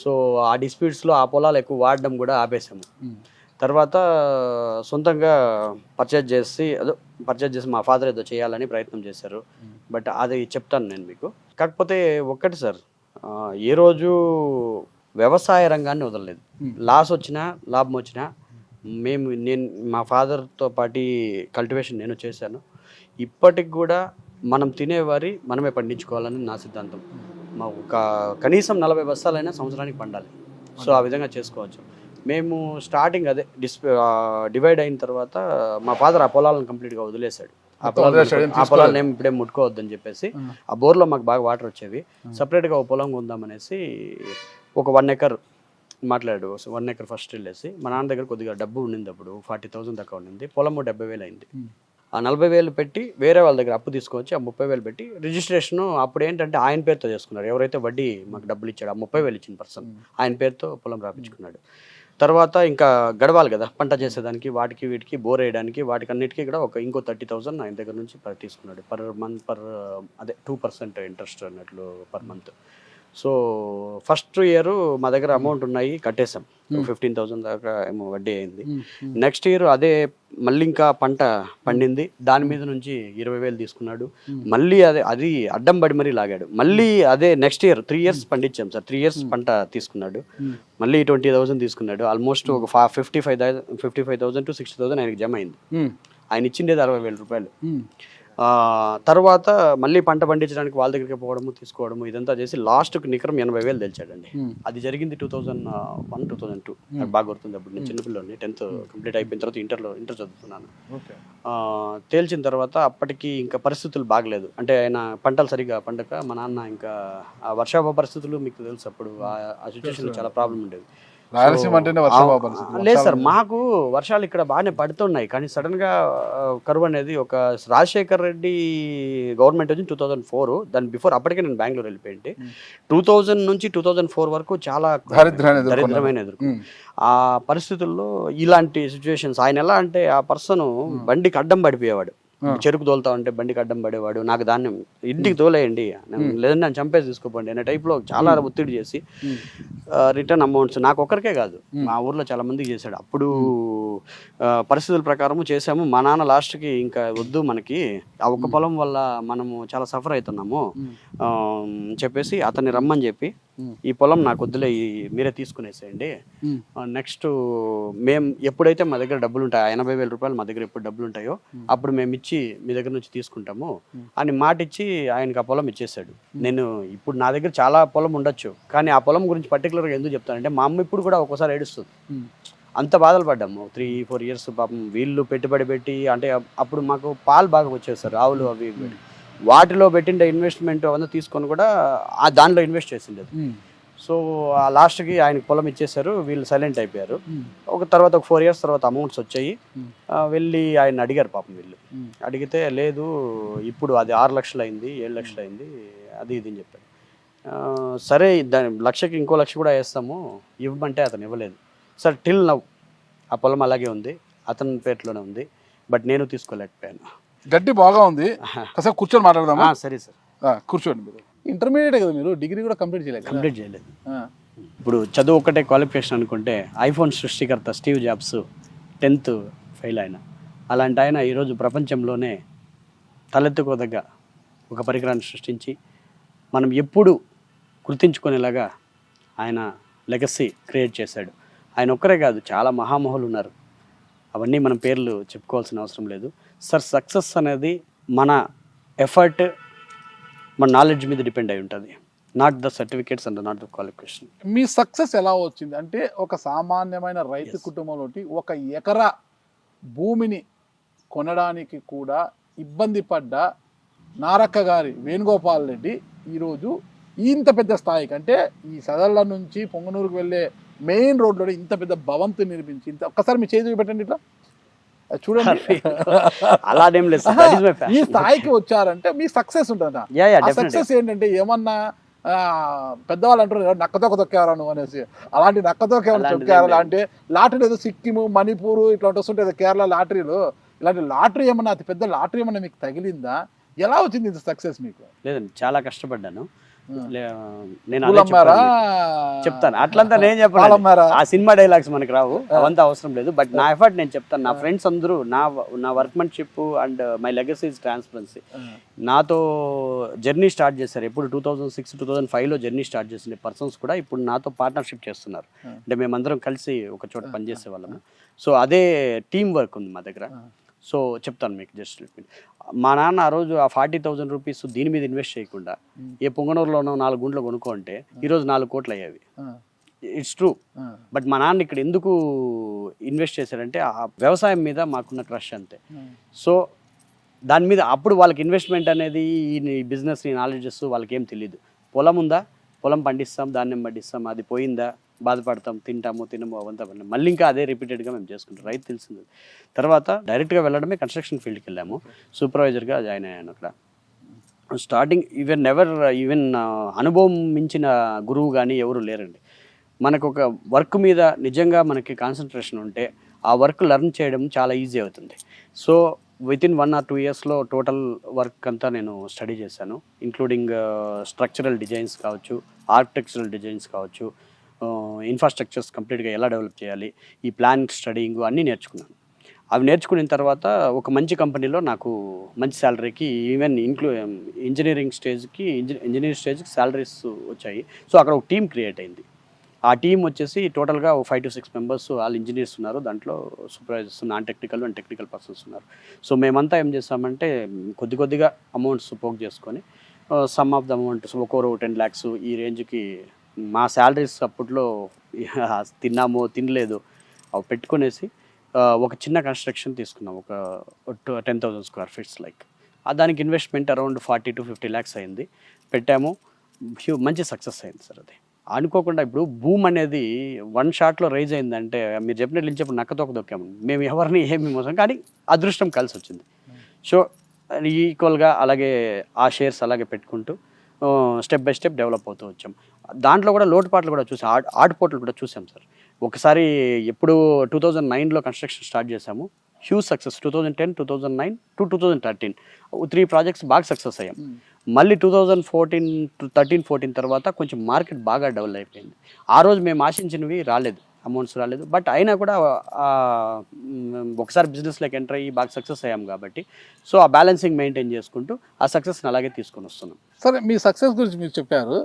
సో ఆ డిస్ప్యూట్స్లో ఆ పొలాలు ఎక్కువ వాడడం కూడా ఆపేసాము. తర్వాత సొంతంగా పర్చేజ్ చేసి మా ఫాదర్ ఏదో చేయాలని ప్రయత్నం చేశారు. బట్ అది చెప్తాను నేను మీకు. కాకపోతే ఒక్కటి సార్, ఏ రోజు వ్యవసాయ రంగాన్ని వదలలేదు. లాస్ వచ్చినా లాభం వచ్చినా నేను మా ఫాదర్తో పాటు కల్టివేషన్ నేను చేశాను. ఇప్పటికి కూడా మనం తినేవారి మనమే పండించుకోవాలని నా సిద్ధాంతం. ఒక కనీసం 40 బస్తాలైనా సంవత్సరానికి పండాలి. సో ఆ విధంగా చేసుకోవచ్చు. మేము స్టార్టింగ్ అదే డివైడ్ అయిన తర్వాత మా ఫాదర్ ఆ పొలాలను కంప్లీట్గా వదిలేశాడు. ఆ పొలాలను ఏమి ఇప్పుడేం ముట్టుకోవద్దని చెప్పేసి, ఆ బోర్లో మాకు బాగా వాటర్ వచ్చేవి, సపరేట్గా ఒక పొలం కొందామనేసి ఒక 1 acre మాట్లాడు. 1 acre ఫస్ట్ వెళ్ళేసి మా నాన్న దగ్గర కొద్దిగా డబ్బు ఉండింది, అప్పుడు 40,000 దాకా ఉండింది. పొలము 70,000 అయింది. ఆ 40,000 పెట్టి వేరే వాళ్ళ దగ్గర అప్పు తీసుకొచ్చి ఆ 30,000 పెట్టి రిజిస్ట్రేషన్ అప్పుడు ఏంటంటే ఆయన పేరుతో చేసుకున్నారు. ఎవరైతే వడ్డీ మాకు డబ్బులు ఇచ్చాడు, ఆ 30,000 ఇచ్చిన పర్సన్ ఆయన పేరుతో పొలం రాపించుకున్నాడు. తర్వాత ఇంకా గడవాలి కదా పంట చేసేదానికి, వాటికి వీటికి బోర్ వేయడానికి, వాటికి అన్నిటికీ కూడా ఇంకో 30,000 ఆయన దగ్గర నుంచి తీసుకున్నాడు. పర్ మంత్ 2% ఇంట్రెస్ట్ అన్నట్లు per month. So first year మా దగ్గర అమౌంట్ ఉన్నాయి కట్టేసాం, 15,000 దాకా ఏమో వడ్డీ అయింది. నెక్స్ట్ ఇయర్ అదే మళ్ళీ ఇంకా పంట పండింది, దాని మీద నుంచి 20,000 తీసుకున్నాడు. మళ్ళీ అది అడ్డం పడి మరీ లాగాడు. మళ్ళీ అదే నెక్స్ట్ ఇయర్ 3 years పండించాం సార్, 3 years పంట తీసుకున్నాడు. మళ్ళీ 20,000 తీసుకున్నాడు. ఆల్మోస్ట్ ఒక 55,000 to 60,000 ఆయనకి జమ అయింది. ఆయన ఇచ్చిండేది 60,000 రూపాయలు. తర్వాత మళ్ళీ పంట పండించడానికి వాళ్ళ దగ్గరికి పోవడము తీసుకోవడము ఇదంతా చేసి లాస్ట్కి నికరం 80,000 తెలిచాడండి. అది జరిగింది 2001, 2002 నాకు బాగా గుర్తుంది. అప్పుడు నేను చిన్నపిల్లని 10th కంప్లీట్ అయిపోయిన తర్వాత ఇంటర్ చదువుతున్నాను. తేల్చిన తర్వాత అప్పటికి ఇంకా పరిస్థితులు బాగలేదు, అంటే ఆయన పంటలు సరిగా పండక మా నాన్న ఇంకా ఆ వర్షాభావ పరిస్థితులు మీకు తెలుసు, అప్పుడు ఆ సిచ్యువేషన్లో చాలా ప్రాబ్లం ఉండేది. లేదు సార్, మాకు వర్షాలు ఇక్కడ బాగానే పడుతున్నాయి, కానీ సడన్ గా కరువు అనేది ఒక రాజశేఖర్ రెడ్డి గవర్నమెంట్ వచ్చి 2004, దాని బిఫోర్ అప్పటికే నేను బెంగళూరు వెళ్ళిపోయింది. 2000 నుంచి 2004 వరకు చాలా దరిద్రమైన ఎదుర్కొన్నాను. ఆ పరిస్థితుల్లో ఇలాంటి సిచ్యువేషన్స్, ఆయన ఎలా అంటే ఆ పర్సన్ బండికి అడ్డం పడిపోయేవాడు, చెరుకు తోలుతా ఉంటే బండికి అడ్డం పడేవాడు, నాకు ధాన్యం ఇంటికి తోలేయండి లేదంటే నన్ను చంపేసి తీసుకోపోండి అనే టైప్లో చాలా ఒత్తిడి చేసి రిటర్న్ అమౌంట్స్ నాకు ఒక్కరికే కాదు మా ఊర్లో చాలా మందికి చేశాడు. అప్పుడు పరిస్థితుల ప్రకారము చేసాము. మా నాన్న లాస్ట్కి ఇంకా వద్దు, మనకి ఆ ఒక్క పొలం వల్ల మనము చాలా సఫర్ అవుతున్నాము చెప్పేసి అతన్ని రమ్మని చెప్పి, ఈ పొలం నాకు వద్దులే, మీరే తీసుకునేసేయండి, నెక్స్ట్ మేము ఎప్పుడైతే మా దగ్గర డబ్బులు ఉంటాయో 80,000 రూపాయలు మా దగ్గర ఎప్పుడు డబ్బులు ఉంటాయో అప్పుడు మేము ఇచ్చి మీ దగ్గర నుంచి తీసుకుంటాము అని మాట ఇచ్చి ఆయనకి ఆ పొలం ఇచ్చేసాడు. నేను ఇప్పుడు నా దగ్గర చాలా పొలం ఉండొచ్చు, కానీ ఆ పొలం గురించి పర్టికులర్గా ఎందుకు చెప్తానంటే మా అమ్మ ఇప్పుడు కూడా ఒక్కోసారి ఏడుస్తుంది. అంత బాధలు పడ్డాము 3-4 years. పాపం వీళ్ళు పెట్టుబడి పెట్టి, అంటే అప్పుడు మాకు పాలు బాగా వచ్చేసారు, ఆవులు అవి వాటిలో పెట్టిండే ఇన్వెస్ట్మెంట్ అవన్నీ తీసుకొని కూడా ఆ దానిలో ఇన్వెస్ట్ చేసిండేది. సో ఆ లాస్ట్కి ఆయనకి పొలం ఇచ్చేసారు, వీళ్ళు సైలెంట్ అయిపోయారు. ఒక 4 years తర్వాత అమౌంట్స్ వచ్చాయి. వెళ్ళి ఆయన అడిగారు పాపం, వీళ్ళు అడిగితే లేదు ఇప్పుడు అది 6 లక్షలు అయింది, 7 లక్షలు అయింది, అది ఇది అని చెప్పారు. సరే దాని 1 లక్షకి ఇంకో 1 లక్ష కూడా వేస్తాము ఇవ్వమంటే అతను ఇవ్వలేదు సార్. టిల్ నవ్ ఆ పొలం అలాగే ఉంది, అతని పేరులోనే ఉంది, బట్ నేను తీసుకోలేకపోయాను.
గడ్డి బాగా ఉంది, కాసేపు కూర్చొని మాట్లాడదామా? సరే
సార్,
కూర్చోండి. మీరు ఇంటర్మీడియట్ కదా, మీరు డిగ్రీ కూడా కంప్లీట్ చేయలేదు.
ఇప్పుడు చదువు ఒకటే క్వాలిఫికేషన్ అనుకుంటే, ఐఫోన్ సృష్టికర్త స్టీవ్ జాబ్స్ 10th ఫెయిల్ ఆయన. అలాంటి ఆయన ఈరోజు ప్రపంచంలోనే తలెత్తుకోదగ్గ ఒక పరికరాన్ని సృష్టించి మనం ఎప్పుడు గుర్తించుకునేలాగా ఆయన లెగసీ క్రియేట్ చేశాడు. ఆయన ఒక్కరే కాదు, చాలా మహామహులు ఉన్నారు, అవన్నీ మనం పేర్లు చెప్పుకోవాల్సిన అవసరం లేదు సార్. సక్సెస్ అనేది మన ఎఫర్ట్, మన నాలెడ్జ్ మీద డిపెండ్ అయి ఉంటుంది, not the certificates and not the qualification.
Me success ఎలా వచ్చింది అంటే, ఒక సామాన్యమైన రైతు కుటుంబంలోకి 1 ఎకరా భూమిని కొనడానికి కూడా ఇబ్బంది పడ్డ నారక్క గారి వేణుగోపాల్ రెడ్డి ఈరోజు ఇంత పెద్ద స్థాయికి, అంటే ఈ సదళ్ళ నుంచి పొంగనూరుకు వెళ్ళే మెయిన్ రోడ్లో ఇంత పెద్ద భవంతి నిర్మించి, ఇంత ఒక్కసారి మీ చేతి పెట్టండి ఇట్లా చూడండి,
అలానేం లేదు,
ఈ స్థాయికి వచ్చారంటే మీ సక్సెస్ ఉంటుంది. సక్సెస్ ఏంటంటే ఏమన్నా పెద్దవాళ్ళు అంటారు నక్కతోక తొక్కేవారా నువ్వు అనేసి, అలాంటి నక్కతోక ఏమైనా తొక్కేవారా అంటే, లాటరీ ఏదో సిక్కిము, మణిపూర్ ఇట్లాంటి వస్తుంటాయి కేరళ లాటరీలు, ఇలాంటి లాటరీ ఏమన్నా, అతి పెద్ద లాటరీ ఏమన్నా మీకు తగిలిందా? ఎలా వచ్చింది ఇంత సక్సెస్ మీకు?
లేదండి, చాలా కష్టపడ్డాను. నేను చెప్తాను, అట్లంతా నేను చెప్పాను, ఆ సినిమా డైలాగ్స్ మనకు రావు, అవంతా అవసరం లేదు. బట్ నా ఎఫర్ట్ నేను చెప్తాను. నా ఫ్రెండ్స్ అందరూ నా workmanship and my legacy is transparency. నాతో జర్నీ స్టార్ట్ చేశారు ఎప్పుడు 2006-2005లో జర్నీ స్టార్ట్ చేసిన పర్సన్స్ కూడా ఇప్పుడు నాతో పార్ట్నర్షిప్ చేస్తున్నారు. అంటే మేమందరం కలిసి ఒక చోట పనిచేసే వాళ్ళము. సో అదే టీం వర్క్ ఉంది మా దగ్గర. సో చెప్తాను మీకు, జస్ట్ మా నాన్న ఆ రోజు ఆ 40,000 రూపీస్ దీని మీద ఇన్వెస్ట్ చేయకుండా ఏ పొంగనూరులోనో 4 గుంట్లు కొనుక్కో అంటే ఈరోజు 4 కోట్లు అయ్యేవి. It's true. బట్ మా నాన్న ఇక్కడ ఎందుకు ఇన్వెస్ట్ చేశారంటే ఆ వ్యవసాయం మీద మాకున్న క్రష్ అంతే. సో దాని మీద అప్పుడు వాళ్ళకి ఇన్వెస్ట్మెంట్ అనేది ఈ బిజినెస్ నాలెడ్జెస్ వాళ్ళకి ఏం తెలియదు. పొలం ఉందా, పొలం పండిస్తాం, ధాన్యం పండిస్తాం, అది పోయిందా బాధపడతాం, తినము అవంతా మళ్ళీ ఇంకా అదే రిపీటెడ్గా మేము చేసుకుంటాం. రైతు తెలిసింది. తర్వాత డైరెక్ట్గా వెళ్ళడమే కన్స్ట్రక్షన్ ఫీల్డ్కి వెళ్ళాము, సూపర్వైజర్గా జాయిన్ అయ్యాను అక్కడ. స్టార్టింగ్ ఈవెన్ అనుభవం మించిన గురువు కానీ ఎవరు లేరండి. మనకు ఒక వర్క్ మీద నిజంగా మనకి కాన్సన్ట్రేషన్ ఉంటే ఆ వర్క్ లెర్న్ చేయడం చాలా ఈజీ అవుతుంది. సో వితిన్ 1 or 2 ఇయర్స్లో టోటల్ వర్క్ అంతా నేను స్టడీ చేశాను, ఇంక్లూడింగ్ స్ట్రక్చరల్ డిజైన్స్ కావచ్చు, ఆర్కిటెక్చరల్ డిజైన్స్ కావచ్చు, ఇన్ఫ్రాస్ట్రక్చర్స్ కంప్లీట్గా ఎలా డెవలప్ చేయాలి, ఈ ప్లాన్ స్టడీయింగ్ అన్నీ నేర్చుకున్నాను. అవి నేర్చుకున్న తర్వాత ఒక మంచి కంపెనీలో నాకు మంచి శాలరీకి, ఈవెన్ ఇంజనీరింగ్ స్టేజ్కి శాలరీస్ వచ్చాయి. సో అక్కడ ఒక టీం క్రియేట్ అయింది. ఆ టీం వచ్చేసి టోటల్గా 5 to 6 మెంబర్స్, వాళ్ళు ఇంజనీర్స్ ఉన్నారు, దాంట్లో supervisors, non technical and technical persons ఉన్నారు. సో మేమంతా ఏం చేస్తామంటే కొద్దిగా అమౌంట్స్ పోక్ చేసుకొని సమ్ ఆఫ్ ద అమౌంట్ ఒక్కొరు 10 lakhs ఈ రేంజ్కి మా శాలరీస్ అప్పట్లో తిన్నామో తినలేదు అవి పెట్టుకునేసి ఒక చిన్న కన్స్ట్రక్షన్ తీసుకున్నాం, ఒక 10,000 square feet లైక్. దానికి ఇన్వెస్ట్మెంట్ అరౌండ్ 40 to 50 lakhs అయింది, పెట్టాము. మంచి సక్సెస్ అయింది సార్. అది అనుకోకుండా ఇప్పుడు భూమ్ అనేది 1 shotలో రైజ్ అయిందంటే మీరు చెప్పినట్లు ఇచ్చేప్పుడు నక్కతోక దొక్కాము. మేము ఎవరిని ఏమి మోసం, కానీ అదృష్టం కలిసి వచ్చింది. సో ఈక్వల్గా అలాగే ఆ షేర్స్ అలాగే పెట్టుకుంటూ స్టెప్ బై స్టెప్ డెవలప్ అవుతూ వచ్చాం. దాంట్లో కూడా లోటుపాట్లు కూడా చూసాం, ఆటుపోట్లు కూడా చూసాం సార్. ఒకసారి ఎప్పుడు 2009లో కన్స్ట్రక్షన్ స్టార్ట్ చేసాము, హ్యూజ్ సక్సెస్. 2010, 2009 to 2013 3 ప్రాజెక్ట్స్ బాగా సక్సెస్ అయ్యాం. మళ్ళీ 2013-14 తర్వాత కొంచెం మార్కెట్ బాగా డెవలప్ అయిపోయింది. ఆ రోజు మేము ఆశించినవి రాలేదు, అమౌంట్స్ రాలేదు. బట్ అయినా కూడా ఒకసారి బిజినెస్లోకి ఎంటర్ అయ్యి బాగా సక్సెస్ అయ్యాం కాబట్టి సో ఆ బ్యాలెన్సింగ్ మెయింటైన్ చేసుకుంటూ ఆ సక్సెస్ని అలాగే తీసుకొని వస్తున్నాం.
సరే, మీ సక్సెస్ గురించి మీరు చెప్పారు.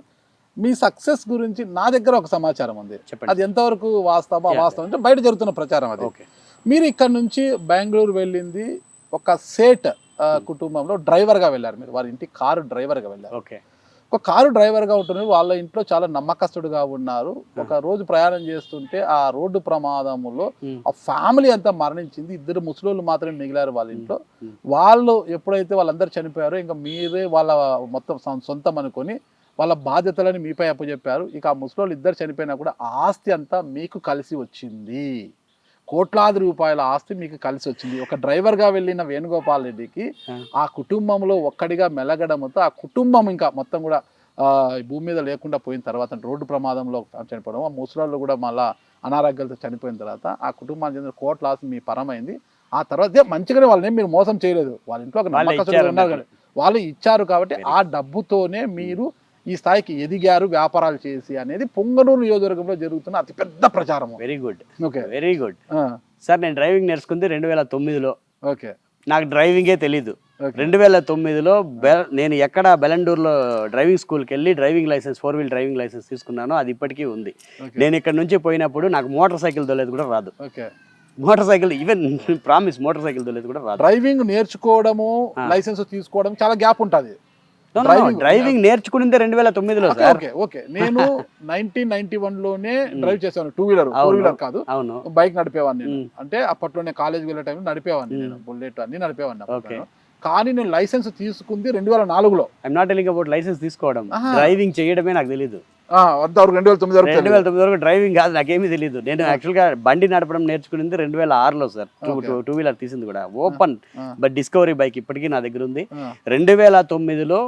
మీ సక్సెస్ గురించి నా దగ్గర ఒక సమాచారం ఉంది,
చెప్పండి.
అది ఎంతవరకు వాస్తవం అంటే బయట జరుగుతున్న ప్రచారం అది.
ఓకే.
మీరు ఇక్కడ నుంచి బెంగళూరు వెళ్ళింది ఒక సేట్ కుటుంబంలో డ్రైవర్గా వెళ్ళారు. మీరు వారి ఇంటి కారు డ్రైవర్గా వెళ్ళారు.
ఓకే.
ఒక కారు డ్రైవర్గా ఉంటుంది, వాళ్ళ ఇంట్లో చాలా నమ్మకస్తుడుగా ఉన్నారు. ఒక రోజు ప్రయాణం చేస్తుంటే ఆ రోడ్డు ప్రమాదంలో ఆ ఫ్యామిలీ అంతా మరణించింది, 2 ముసలోళ్ళు మాత్రమే మిగిలారు వాళ్ళ ఇంట్లో. వాళ్ళు ఎప్పుడైతే వాళ్ళందరూ చనిపోయారో ఇంకా మీరే వాళ్ళ మొత్తం సొంతం అనుకొని వాళ్ళ బాధ్యతలని మీపై అప్పచెప్పారు. ఇక ఆ ముసలోళ్ళు 2 చనిపోయినా కూడా ఆస్తి అంతా మీకు కలిసి వచ్చింది, కోట్లాది రూపాయల ఆస్తి మీకు కలిసి వచ్చింది. ఒక డ్రైవర్గా వెళ్ళిన వేణుగోపాల్ రెడ్డికి ఆ కుటుంబంలో ఒక్కడిగా మెలగడంతో ఆ కుటుంబం ఇంకా మొత్తం కూడా భూమి మీద లేకుండా పోయిన తర్వాత, రోడ్డు ప్రమాదంలో చనిపోవడం, ఆ ముసలాళ్ళు కూడా మళ్ళీ అనారోగ్యాలతో చనిపోయిన తర్వాత ఆ కుటుంబానికి చెందిన కోట్ల ఆస్తి మీ పరమైంది. ఆ తర్వాత మంచిగానే వాళ్ళని మీరు మోసం చేయలేదు, వాళ్ళ ఇంట్లో ఒక నమ్మకస్తులు ఉన్నారు కానీ వాళ్ళు ఇచ్చారు కాబట్టి ఆ డబ్బుతోనే మీరు ఈ స్థాయికి ఎదిగారు వ్యాపారాలు చేసి అనేది పొంగనూరు నియోజకవర్గంలో జరుగుతున్న అతిపెద్ద ప్రచారం.
Very good.
Okay,
very good sir. నేను డ్రైవింగ్ నేర్చుకుంది 2009లో.
ఓకే.
నాకు డ్రైవింగే తెలీదు. 2009లో నేను ఎక్కడ బెలండూరులో డ్రైవింగ్ స్కూల్కి వెళ్ళి driving licence, 4-wheel driving licence తీసుకున్నాను, అది ఇప్పటికీ ఉంది. నేను ఇక్కడ నుంచి పోయినప్పుడు నాకు మోటార్ సైకిల్ తోలేదు కూడా రాదు. Motor cycle even promise motor cycle తోలేదు కూడా రాదు.
డ్రైవింగ్ నేర్చుకోవడము, లైసెన్స్ తీసుకోవడం చాలా గ్యాప్ ఉంటుంది.
డ్రైవింగ్ నేర్చుకునిందే 2009లో సార్.
ఓకే, నేను 1991లోనే డ్రైవ్ చేశాను, 2-wheeler, 4-wheeler కాదు.
అవును,
బైక్ నడిపేవాడిని నేను. అంటే అప్పట్లోనే కాలేజ్కి వెళ్ళే టైంలో నడిపేవాడిని నేను, బుల్లెట్ అన్ని నడిపేవాడిని. కానీ నేను లైసెన్స్ తీసుకుంది 2004లో.
I'm not telling about licence తీసుకోవడం, డ్రైవింగ్ చేయడమే నాకు తెలీదు.
2009
వరకు డ్రైవింగ్ కాదు, నాకేమీ తెలియదు. నేను యాక్చువల్గా బండి నడపడం నేర్చుకునింది 2006లో సార్. 2-wheeler తీసింది కూడా ఓపెన్, బట్ డిస్కవరీ బైక్ ఇప్పటికీ నా దగ్గర ఉంది. 2009లో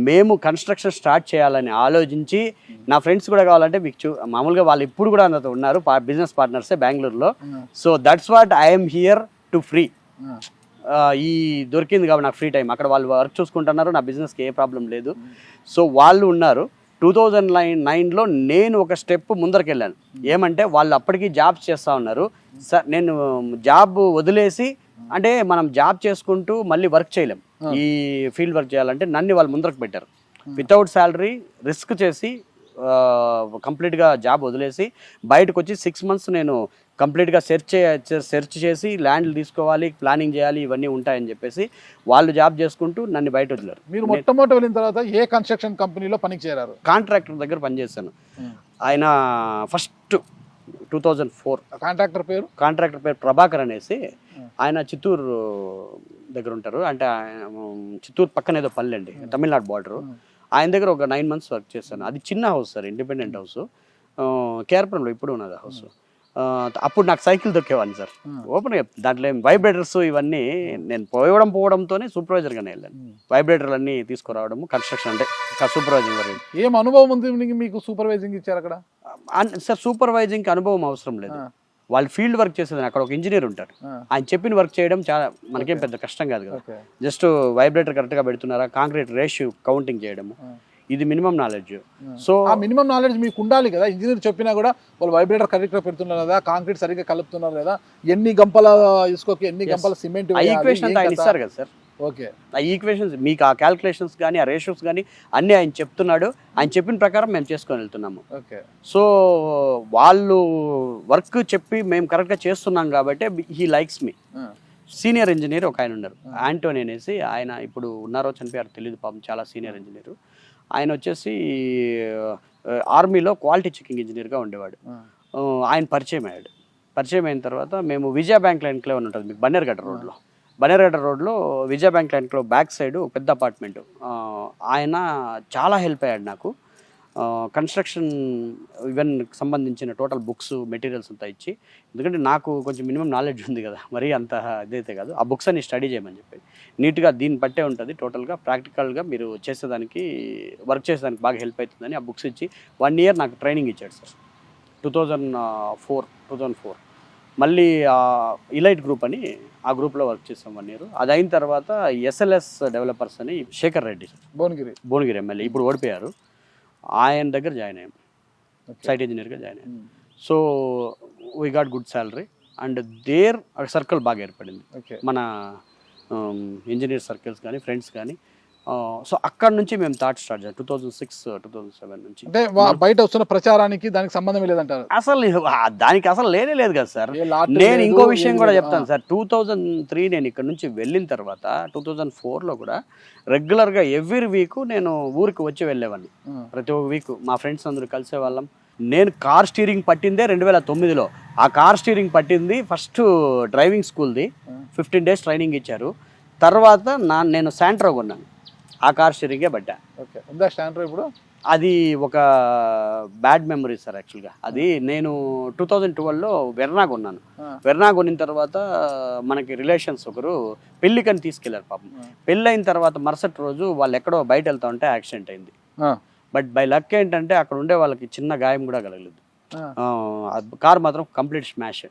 మేము కన్స్ట్రక్షన్ స్టార్ట్ చేయాలని ఆలోచించి, నా ఫ్రెండ్స్ కూడా కావాలంటే మీకు మామూలుగా వాళ్ళు ఇప్పుడు కూడా నాతో ఉన్నారు, బిజినెస్ పార్ట్నర్సే బెంగళూరులో. So that's what I'm here to free. ఈ దొరికింది కాబట్టి నాకు ఫ్రీ టైం, అక్కడ వాళ్ళు వర్క్ చూసుకుంటున్నారు, నా బిజినెస్కి ఏ ప్రాబ్లం లేదు. సో వాళ్ళు ఉన్నారు. 2009లో నేను ఒక స్టెప్ ముందరికి వెళ్ళాను. ఏమంటే వాళ్ళు అప్పటికి జాబ్స్ చేస్తూ ఉన్నారు సార్. నేను జాబ్ వదిలేసి, అంటే మనం జాబ్ చేసుకుంటూ మళ్ళీ వర్క్ చేయలేం, ఈ ఫీల్డ్ వర్క్ చేయాలంటే నన్ను వాళ్ళు ముందరకు పెట్టారు. వితౌట్ శాలరీ రిస్క్ చేసి కంప్లీట్గా జాబ్ వదిలేసి బయటకు వచ్చి 6 months నేను కంప్లీట్గా సెర్చ్ చేసి ల్యాండ్లు తీసుకోవాలి, ప్లానింగ్ చేయాలి, ఇవన్నీ ఉంటాయని చెప్పేసి వాళ్ళు జాబ్ చేసుకుంటూ నన్ను బయట వదిలేరు.
మీరు మొట్టమొదటి వెళ్ళిన తర్వాత ఏ కన్స్ట్రక్షన్ కంపెనీలో పనికి చేరారు?
కాంట్రాక్టర్ దగ్గర పనిచేశాను. ఆయన ఫస్ట్ 2004. కాంట్రాక్టర్ పేరు ప్రభాకర్ అనేసి, ఆయన చిత్తూరు దగ్గర ఉంటారు. అంటే చిత్తూరు పక్కన ఏదో పల్లె అండి, తమిళనాడు బార్డరు. ఆయన దగ్గర ఒక 9 months వర్క్ చేశాను. అది చిన్న హౌస్ సార్, ఇండిపెండెంట్ హౌస్, కేర్పురంలో ఇప్పుడు ఉన్నది ఆ హౌస్. అప్పుడు నాకు సైకిల్ దొక్కేవాడిని సార్, ఓపెన్గా. దాంట్లో వైబ్రేటర్స్ ఇవన్నీ నేను పోవడంతోనే సూపర్వైజర్గానే వెళ్ళాను. వైబ్రేటర్లు అన్నీ తీసుకురావడము, కన్స్ట్రక్షన్ అంటే సూపర్వైజింగ్ వరకు.
ఏం అనుభవం ఉంది మీకు? సూపర్వైజింగ్ ఇచ్చారు అక్కడ
సార్? సూపర్వైజింగ్కి అనుభవం అవసరం లేదు. వాళ్ళు ఫీల్డ్ వర్క్ చేసేది అక్కడ ఒక ఇంజనీర్ ఉంటారు, ఆయన చెప్పిన వర్క్ చేయడం చాలా మనకేం పెద్ద కష్టం కాదు కదా. జస్ట్ వైబ్రేటర్ కరెక్ట్గా పెడుతున్నారా, కాంక్రీట్ రేషియో కౌంటింగ్ చేయడము, ఇది మినిమం నాలెడ్జ్. సో
ఆ మినిమం నాలెడ్జ్ మీకు ఉండాలి కదా. ఇంజనీర్ చెప్పినా కూడా వాళ్ళు వైబ్రేటర్ కరెక్ట్గా పెడుతున్నారు కదా, కాంక్రీట్ సరిగ్గా కలుపుతున్నారు కదా, ఎన్ని గంపల ఇసుకోకి ఎన్ని గంపల సిమెంట్
ఈక్వేషన్ ఆయన ఇస్తారు కదా సార్.
ఓకే,
ఆ ఈక్వేషన్స్ మీకు ఆ క్యాల్కులేషన్స్ కానీ ఆ రేషియోస్ కానీ అన్నీ ఆయన చెప్తున్నాడు, ఆయన చెప్పిన ప్రకారం మేము చేసుకొని వెళ్తున్నాము.
ఓకే,
సో వాళ్ళు వర్క్ చెప్పి మేము కరెక్ట్గా చేస్తున్నాం కాబట్టి he likes me. Senior engineer ఒక ఆయన ఉన్నారు, యాంటోనీ అనేసి, ఆయన ఇప్పుడు ఉన్నారో చనిపోయారు తెలియదు పాపం, చాలా సీనియర్ ఇంజనీరు. ఆయన వచ్చేసి ఆర్మీలో క్వాలిటీ చెకింగ్ ఇంజనీర్గా ఉండేవాడు. ఆయన పరిచయం అయ్యాడు. పరిచయం అయిన తర్వాత మేము విజయ బ్యాంక్ లైన్ క్లబ్ అని ఉంటుంది మీకు బన్నేర్గడ్డ రోడ్లో, బన్నేర్గడ్డ రోడ్లో Vijaya bank line club back side పెద్ద అపార్ట్మెంట్. ఆయన చాలా హెల్ప్ అయ్యాడు నాకు. కన్స్ట్రక్షన్ ఈవెన్ సంబంధించిన టోటల్ బుక్స్ మెటీరియల్స్ అంతా ఇచ్చి, ఎందుకంటే నాకు కొంచెం మినిమం నాలెడ్జ్ ఉంది కదా, మరీ అంత ఇదైతే కాదు, ఆ బుక్స్ అన్ని స్టడీ చేయమని చెప్పి నీట్గా దీన్ని పట్టే ఉంటుంది టోటల్గా ప్రాక్టికల్గా మీరు చేసేదానికి వర్క్ చేసేదానికి బాగా హెల్ప్ అవుతుందని ఆ బుక్స్ ఇచ్చి 1 year నాకు ట్రైనింగ్ ఇచ్చాడు సార్. 2004 మళ్ళీ ఇలైట్ గ్రూప్ అని ఆ గ్రూప్లో వర్క్ చేసాం 1 year. అది అయిన తర్వాత ఎస్ఎల్ఎస్ డెవలపర్స్ అని శేఖర్ రెడ్డి భువనగిరి ఎమ్మెల్యే, ఇప్పుడు ఓడిపోయారు, ఆయన దగ్గర జాయిన్ అయ్యాం, సైట్ ఇంజనీర్గా జాయిన్ అయ్యాం. So we got good salary and their circle బాగా ఏర్పడింది మన ఇంజనీర్ సర్కిల్స్ కానీ ఫ్రెండ్స్ కానీ. సో అక్కడ నుంచి మేము థాట్ స్టార్ట్ చేసాం 2006-2007 నుంచి.
అంటే బయట వస్తున్న ప్రచారానికి దానికి సంబంధం లేదంటారు
అసలు, దానికి అసలు లేనే లేదు కదా సార్. నేను ఇంకో విషయం కూడా చెప్తాను సార్. 2003 నేను ఇక్కడ నుంచి వెళ్ళిన తర్వాత 2004లో కూడా రెగ్యులర్గా ఎవ్రీ వీక్ నేను ఊరికి వచ్చి వెళ్ళేవాడిని. ప్రతి ఒక్క వీక్ మా ఫ్రెండ్స్ అందరూ కలిసేవాళ్ళం. నేను కార్ స్టీరింగ్ పట్టిందే 2009లో. ఆ కార్ స్టీరింగ్ పట్టింది ఫస్ట్ డ్రైవింగ్ స్కూల్ది, 15 days ట్రైనింగ్ ఇచ్చారు. తర్వాత నేను శాంట్రో కొన్నాను, ఆ కార్ స్టీరింగే పట్టా.
ఓకే, ఉందా శాంట్రో ఇప్పుడు?
అది ఒక బ్యాడ్ మెమరీ సార్ యాక్చువల్గా. అది నేను 2012లో వెర్నా కొన్నాను. వెర్నా కొనిన తర్వాత మనకి రిలేషన్స్ ఒకరు పెళ్ళికని తీసుకెళ్లారు పాపం. పెళ్ళి అయిన తర్వాత మరుసటి రోజు వాళ్ళు ఎక్కడో బయట వెళ్తా ఉంటే యాక్సిడెంట్ అయింది. బట్ బై లక్ ఏంటంటే అక్కడ ఉండే వాళ్ళకి చిన్న గాయం కూడా కలగలేదు. కార్ మాత్రం కంప్లీట్ స్మాష్.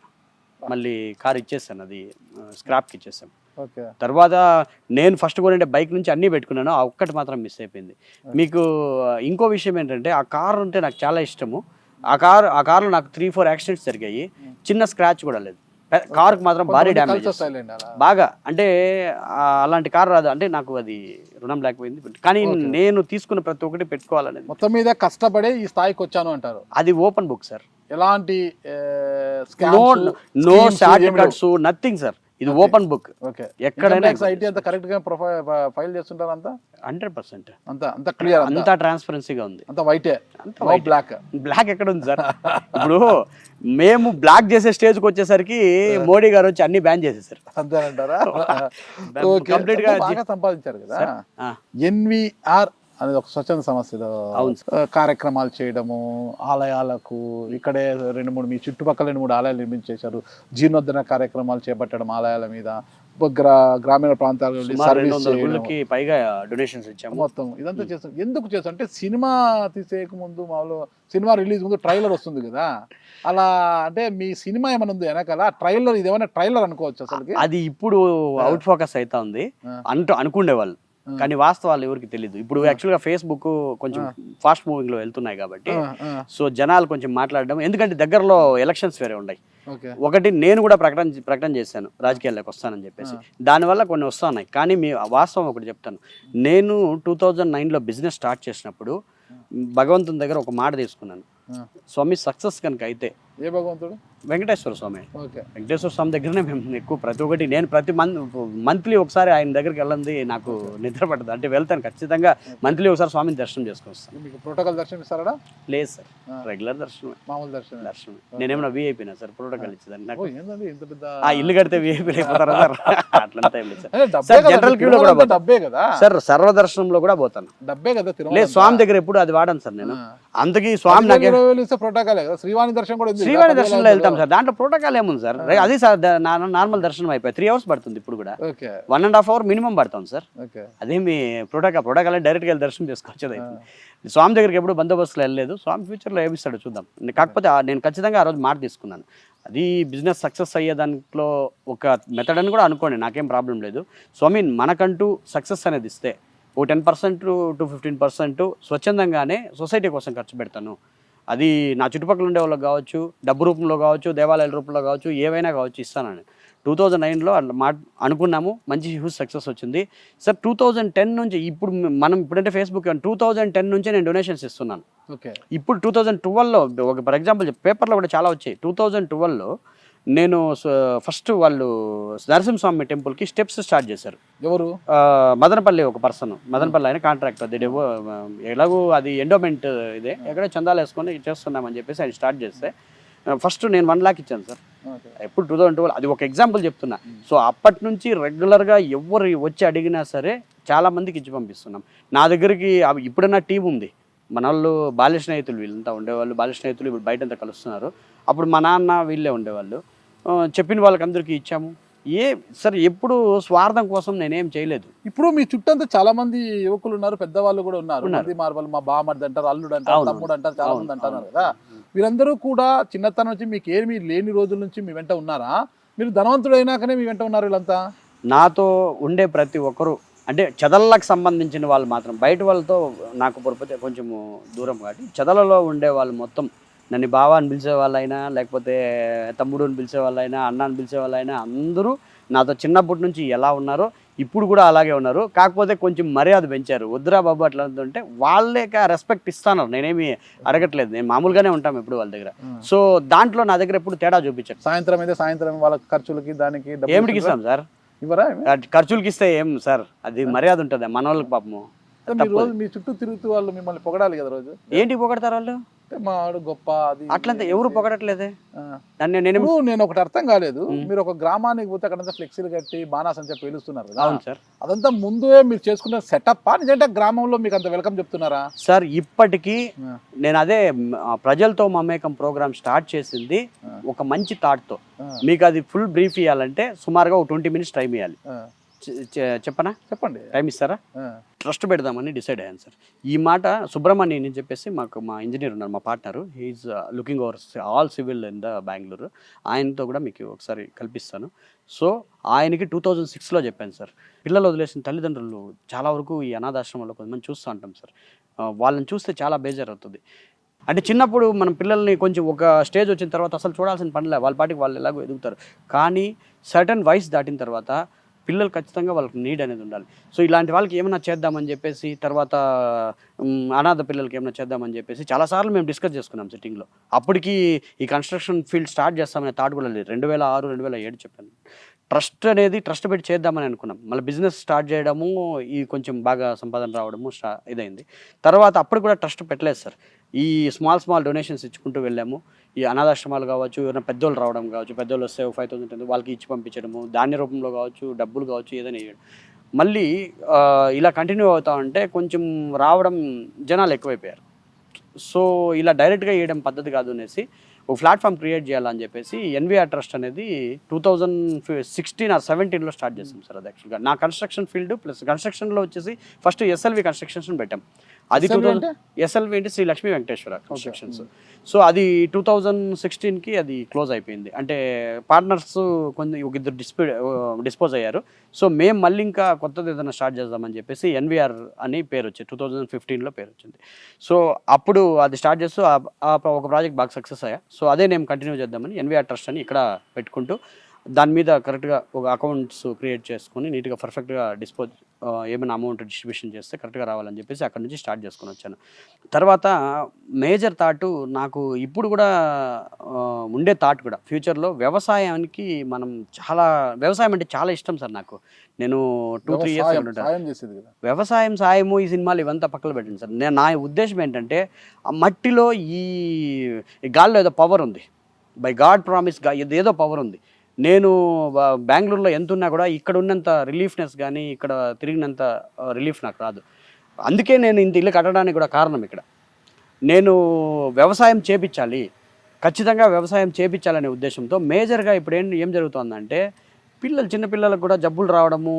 మళ్ళీ కార్ ఇచ్చేసాను, అది స్క్రాప్కి ఇచ్చేసాను. తర్వాత నేను ఫస్ట్ కొనే బైక్ నుంచి అన్నీ పెట్టుకున్నాను, ఆ ఒక్కటి మాత్రం మిస్ అయిపోయింది. మీకు ఇంకో విషయం ఏంటంటే ఆ కార్ అంటే నాకు చాలా ఇష్టము. ఆ కార్లో నాకు 3-4 యాక్సిడెంట్స్ జరిగాయి, చిన్న స్క్రాచ్ కూడా లేదు. కార్కి మాత్రం భారీ డ్యామేజ్ బాగా. అంటే అలాంటి కార్ రాదు, అంటే నాకు అది రుణం లేకపోయింది. కానీ నేను తీసుకున్న ప్రతి ఒక్కటి పెట్టుకోవాలనేది.
మొత్తం మీద కష్టపడే ఈ స్థాయికి వచ్చాను అంటారు.
అది ఓపెన్ బుక్ సార్, ఎలాంటి
no
short cuts, nothing sir. ఇది ఓపెన్ బుక్.
ఎక్కడైనా ఐటీ అంతా కరెక్ట్ గా ఫైల్ చేస్తుంటారు, అంతా
100%
అంతా క్లియర్,
అంతా ట్రాన్స్పరెన్సీగా ఉంది.
అంతా వైటే,
బ్లాక్ ఎక్కడ ఉంది సార్? ఇప్పుడు మేము బ్లాక్ చేసే స్టేజ్కి వచ్చేసరికి మోడీ గారు వచ్చి అన్ని బ్యాన్ చేసేసారు.
అంతేనంటారా?
కంప్లీట్ గా
బాగా సంపాదించారు కదా. ఎన్విఆర్ అనేది ఒక స్వచ్ఛంద సంస్థలో కార్యక్రమాలు చేయడము, ఆలయాలకు ఇక్కడే 2-3 మీ చుట్టుపక్కల 2-3 ఆలయాలు నిర్మించేశారు, జీర్ణోద్ధరణ కార్యక్రమాలు చేపట్టడం ఆలయాల మీద, గ్రామీణ ప్రాంతాలలో
పైగా డొనేషన్స్ ఇచ్చాము.
మొత్తం ఇదంతా చేస్తాం. ఎందుకు చేస్తాం అంటే సినిమా తీసేయక ముందు, మామూలు సినిమా రిలీజ్ ముందు ట్రైలర్ వస్తుంది కదా, అలా అంటే మీ సినిమా ఏమైనా ఉంది వెనకాల ట్రైలర్, ఇది ఏమైనా ట్రైలర్ అనుకోవచ్చు అసలు?
అది ఇప్పుడు అవుట్ ఫోకస్ అవుతా ఉంది అనుకునే వాళ్ళు, కానీ వాస్తవాలు ఎవరికి తెలియదు. ఇప్పుడు యాక్చువల్గా ఫేస్బుక్ కొంచెం ఫాస్ట్ మూవింగ్ లో వెళ్తున్నాయి కాబట్టి సో జనాలు కొంచెం మాట్లాడడం, ఎందుకంటే దగ్గరలో ఎలక్షన్స్ వేరే ఉన్నాయి. ఒకటి నేను కూడా ప్రకటన చేశాను రాజకీయాల్లోకి వస్తానని చెప్పేసి, దానివల్ల కొన్ని వస్తున్నాయి. కానీ మీ వాస్తవం ఒకటి చెప్తాను, నేను 2009లో బిజినెస్ స్టార్ట్ చేసినప్పుడు భగవంతుని దగ్గర ఒక మాట తీసుకున్నాను, స్వామి సక్సెస్ కనుక అయితే,
ఏ భగవంతుడు?
వెంకటేశ్వర స్వామి. వెంకటేశ్వర స్వామి దగ్గరనే మేము ఎక్కువ ప్రతి ఒక్కటి, నేను ప్రతి మంత్లీ ఒకసారి ఆయన దగ్గరికి వెళ్ళండి నాకు నిద్ర పట్టదు, అంటే వెళ్తాను ఖచ్చితంగా. మంత్లీ ఒకసారి స్వామిని దర్శనం చేసుకొస్తాను.
మీకు ప్రోటోకాల్ దర్శనం ఇస్తారా?
లేదు సార్, రెగ్యులర్ దర్శనమే,
మామూలు దర్శనం.
నేనేమైనా వీఐపీనా సార్ ప్రోటోకాల్ ఇచ్చేదాన్ని? నాకు ఆ ఇల్లు కడితే వీఐపీ అయిపోతారా సార్? అట్లంతా ఏం లేదు సార్. జనరల్ క్యూలో కూడా
డబ్బే కదా సార్,
సర్వదర్శనంలో కూడా పోతాను.
డబ్బే కదా.
లేదు, స్వామి దగ్గర ఎప్పుడు అది వాడాను సార్ నేను. అందుకే స్వామి నాకు
ప్రోటోకాల్ శ్రీవాణి దర్శనం కూడా,
శ్రీవాణి దర్శనంలో వెళ్తాం సార్. దాంట్లో ప్రోటోకాల్ ఏముంది సార్? అది సార్ నార్మల్ దర్శనం అయిపోయి 3 hours పడుతుంది. ఇప్పుడు కూడా 1.5 hour మినిమం పడతాం సార్. అదేమి ప్రోటోకాల్ డైరెక్ట్గా వెళ్ళి దర్శనం చేసుకోవచ్చు. స్వామి దగ్గరికి ఎప్పుడు బందోబస్తులు వెళ్ళలేదు. స్వామి ఫ్యూచర్లో ఏమిస్తాడో చూద్దాం. కాకపోతే నేను ఖచ్చితంగా ఆ రోజు మాట తీసుకున్నాను, అది బిజినెస్ సక్సెస్ అయ్యే దాంట్లో ఒక మెథడ్ అని కూడా అనుకోండి, నాకేం ప్రాబ్లం లేదు. సో ఐ మీన్ మనకంటూ సక్సెస్ అనేది ఇస్తే ఓ 10% టు 15% స్వచ్ఛందంగానే సొసైటీ కోసం ఖర్చు పెడతాను. అది నా చుట్టుపక్కల ఉండే వాళ్ళకి కావచ్చు, డబ్బు రూపంలో కావచ్చు, దేవాలయాల రూపంలో కావచ్చు, ఏవైనా కావచ్చు ఇస్తానని 2009లో అట్లా అనుకున్నాము. మంచి హ్యూజ్ సక్సెస్ వచ్చింది సార్. 2010 నుంచి ఇప్పుడు మనం ఇప్పుడంటే ఫేస్బుక్ 2010 నుంచే నేను డొనేషన్స్ ఇస్తున్నాను.
ఓకే.
ఇప్పుడు 2012లో ఒక ఫర్ ఎగ్జాంపుల్ పేపర్లో కూడా చాలా వచ్చాయి. 2012లో నేను ఫస్ట్ వాళ్ళు నరసింహస్వామి టెంపుల్కి స్టెప్స్ స్టార్ట్ చేశారు.
ఎవరు?
మదనపల్లి ఒక పర్సన్, మదనపల్లి ఆయన కాంట్రాక్టర్. అది ఎలాగో అది ఎండోమెంట్ ఇదే, ఎక్కడ చందాలు వేసుకొని చేస్తున్నామని చెప్పేసి ఆయన స్టార్ట్ చేస్తే ఫస్ట్ నేను 1 lakh ఇచ్చాను సార్. ఎప్పుడు 2012, అది ఒక ఎగ్జాంపుల్ చెప్తున్నా. సో అప్పటి నుంచి రెగ్యులర్గా ఎవరు వచ్చి అడిగినా సరే చాలా మందికి ఇచ్చి పంపిస్తున్నాం. నా దగ్గరికి ఇప్పుడన్నా టీం ఉంది, మన వాళ్ళు బాల్య స్నేహితులు వీళ్ళంతా ఉండేవాళ్ళు. బాల్య స్నేహితులు ఇప్పుడు బయటంతా కలుస్తున్నారు. అప్పుడు మా నాన్న వీళ్ళే ఉండేవాళ్ళు. చెప్పిన వాళ్ళకి అందరికీ ఇచ్చాము. సార్ ఎప్పుడు స్వార్థం కోసం నేనేం చేయలేదు.
ఇప్పుడు మీ చుట్టంతా చాలా మంది యువకులు ఉన్నారు, పెద్దవాళ్ళు కూడా ఉన్నారు. మార్బల్ మా బామర్ది అంటారు, అల్లుడు అంటారు, తమ్ముడు అంటారు, చాలా మంది అంటున్నారు కదా. వీరందరూ కూడా చిన్నతనం నుంచి మీకు ఏమి లేని రోజుల నుంచి మీ వెంట ఉన్నారా? మీరు ధనవంతుడు అయినాకనే మీ వెంట ఉన్నారు వీళ్ళంతా?
నాతో ఉండే ప్రతి ఒక్కరు అంటే చదలకు సంబంధించిన వాళ్ళు మాత్రం, బయట వాళ్ళతో నాకు పొరపతే కొంచెము దూరం కాబట్టి చదలలో ఉండే వాళ్ళు మొత్తం నన్ను బావ అని పిలిచే వాళ్ళైనా, లేకపోతే తమ్ముడు అని పిలిచే వాళ్ళైనా, అన్న అని పిలిచే వాళ్ళైనా అందరూ నాతో చిన్నప్పటి నుంచి ఎలా ఉన్నారో ఇప్పుడు కూడా అలాగే ఉన్నారు. కాకపోతే కొంచెం మర్యాద పెంచారు. వద్దురా బాబు అట్లా అంటే వాళ్ళేక రెస్పెక్ట్ ఇస్తాను. నేనేమి అడగట్లేదు, నేను మామూలుగానే ఉంటాం ఎప్పుడు వాళ్ళ దగ్గర. సో దాంట్లో నా దగ్గర ఎప్పుడు తేడా చూపించారు.
సాయంత్రం అయితే సాయంత్రం వాళ్ళ ఖర్చులకి దానికి
ఏమిటికి ఇస్తాం సార్?
ఇవ్వరా?
ఖర్చులకి ఇస్తే ఏం సార్, అది మర్యాద ఉంటుంది మన వాళ్ళకి పాపము.
మీ చుట్టూ తిరుగుతూ వాళ్ళు మిమ్మల్ని పొగడాలి కదా రోజు.
ఏంటి పొగడతారు వాళ్ళు?
మావాడు గొప్ప అది
అట్లంతా ఎవరు పొగడట్లేదే.
నేను ఒకటి అర్థం కాలేదు. మీరు ఒక గ్రామానికి పోతే అక్కడంతా ఫ్లెక్సీలు కట్టి బాణాసంచా పేలుస్తున్నారు కదా.
అవును సార్.
అదంతా ముందే మీరు చేసుకున్న సెటప్ నిజంటే గ్రామంలో మీకు అంత వెల్కమ్ చెప్తున్నారా
సార్? ఇప్పటికీ నేను అదే ప్రజలతో మమేకం ప్రోగ్రామ్ స్టార్ట్ చేసింది ఒక మంచి థాట్ తో. మీకు అది ఫుల్ బ్రీఫ్ ఇవ్వాలంటే సుమారుగా ఒక 20 minutes టైం ఇవ్వాలి. చెప్పనా? చెప్పండి. టైం ఇస్తారా? ట్రస్ట్ పెడదామని డిసైడ్ అయ్యాను సార్. ఈ మాట సుబ్రహ్మణ్యం అని చెప్పేసి మాకు మా ఇంజనీర్ ఉన్నారు, మా partner. He is looking over all civil in the Bengaluru. ఆయనతో కూడా మీకు ఒకసారి కల్పిస్తాను. సో ఆయనకి 2006లో చెప్పాను సార్. పిల్లలు వదిలేసిన తల్లిదండ్రులు చాలా వరకు ఈ అనాథాశ్రమంలో కొంతమంది చూస్తూ ఉంటాం సార్. వాళ్ళని చూస్తే చాలా బేజారు అవుతుంది. అంటే చిన్నప్పుడు మనం పిల్లల్ని కొంచెం ఒక స్టేజ్ వచ్చిన తర్వాత అసలు చూడాల్సిన పనిలే, వాళ్ళ పాటికి వాళ్ళు ఎలాగో ఎదుగుతారు. కానీ సర్టన్ వయసు దాటిన తర్వాత పిల్లలు ఖచ్చితంగా వాళ్ళకి నీడ్ అనేది ఉండాలి. సో ఇలాంటి వాళ్ళకి ఏమైనా చేద్దామని చెప్పేసి, తర్వాత అనాథ పిల్లలకి ఏమైనా చేద్దామని చెప్పేసి చాలాసార్లు మేము డిస్కస్ చేసుకున్నాం సిట్టింగ్లో. అప్పటికి ఈ కన్స్ట్రక్షన్ ఫీల్డ్ స్టార్ట్ చేస్తామనే థాట్ కూడా లేదు. 2006, 2007 చెప్పాను. ట్రస్ట్ అనేది ట్రస్ట్ పెట్టి చేద్దామని అనుకున్నాం. మళ్ళీ బిజినెస్ స్టార్ట్ చేయడము, ఈ కొంచెం బాగా సంపాదన రావడము ఇదైంది. తర్వాత అప్పుడు కూడా ట్రస్ట్ పెట్టలేదు సార్. ఈ స్మాల్ డొనేషన్స్ ఇచ్చుకుంటూ వెళ్ళాము. ఈ అనాథాశ్రమాలు కావచ్చు, ఎవరైనా పెద్దోళ్ళు రావడం కావచ్చు, పెద్దోళ్ళు వస్తే 5,000 వాళ్ళకి ఇచ్చి పంపించడము, ధాన్య రూపంలో కావచ్చు, డబ్బులు కావచ్చు, ఏదైనా ఇవ్వడం. మళ్ళీ ఇలా కంటిన్యూ అవుతా ఉంటే కొంచెం రావడం జనాలు ఎక్కువైపోయారు. సో ఇలా డైరెక్ట్గా ఇవ్వడం పద్ధతి కాదు అనేసి ఒక ప్లాట్ఫామ్ క్రియేట్ చేయాలని చెప్పేసి ఎన్విఆర్ ట్రస్ట్ అనేది 2016 or 17లో స్టార్ట్ చేసాం సార్. అది యాక్చువల్గా నా కన్స్ట్రక్షన్ ఫీల్డ్ ప్లస్ కన్స్ట్రక్షన్లో వచ్చేసి ఫస్ట్ ఎస్ఎల్వి కన్స్ట్రక్షన్ పెట్టాం. అది ఎస్ఎల్వి అంటే శ్రీ లక్ష్మీ వెంకటేశ్వర కన్స్ట్రక్షన్స్. సో అది 2016కి అది క్లోజ్ అయిపోయింది. అంటే పార్ట్నర్స్ ఒక ఇద్దరు డిస్పోజ్ అయ్యారు. సో మేము మళ్ళీ ఇంకా కొత్తది ఏదైనా స్టార్ట్ చేద్దామని చెప్పేసి ఎన్విఆర్ అని పేరు వచ్చింది. 2015లో పేరు వచ్చింది. సో అప్పుడు అది స్టార్ట్ చేస్తూ ఒక ప్రాజెక్ట్ బాగా సక్సెస్ అయ్యా. సో అదే నేను కంటిన్యూ చేద్దామని ఎన్విఆర్ ట్రస్ట్ అని ఇక్కడ పెట్టుకుంటూ దాని మీద కరెక్ట్గా ఒక అకౌంట్స్ క్రియేట్ చేసుకొని నీట్గా పర్ఫెక్ట్గా ఏమైనా అమౌంట్ డిస్ట్రిబ్యూషన్ చేస్తే కరెక్ట్గా రావాలని చెప్పేసి అక్కడ నుంచి స్టార్ట్ చేసుకొని వచ్చాను. తర్వాత మేజర్ థాట్ నాకు ఇప్పుడు కూడా ఉండే థాట్ కూడా ఫ్యూచర్లో వ్యవసాయానికి మనం వ్యవసాయం అంటే చాలా ఇష్టం సార్ నాకు. నేను 2-3 years వ్యవసాయం సాయము ఈ సినిమాలు ఇవంతా పక్కన పెట్టండి సార్. నా ఉద్దేశం ఏంటంటే ఆ మట్టిలో ఈ గాల్లో ఏదో పవర్ ఉంది, బై గాడ్ ప్రామిస్ ఏదో పవర్ ఉంది. నేను బెంగళూరులో ఎంత ఉన్నా కూడా ఇక్కడ ఉన్నంత రిలీఫ్నెస్ కానీ ఇక్కడ తిరిగినంత రిలీఫ్ నాకు రాదు. అందుకే నేను ఇంత ఇల్లు కట్టడానికి కూడా కారణం ఇక్కడ. నేను వ్యవసాయం చేపించాలి, ఖచ్చితంగా వ్యవసాయం చేపించాలనే ఉద్దేశంతో మేజర్గా ఇప్పుడు ఏం జరుగుతుందంటే చిన్నపిల్లలకు కూడా జబ్బులు రావడము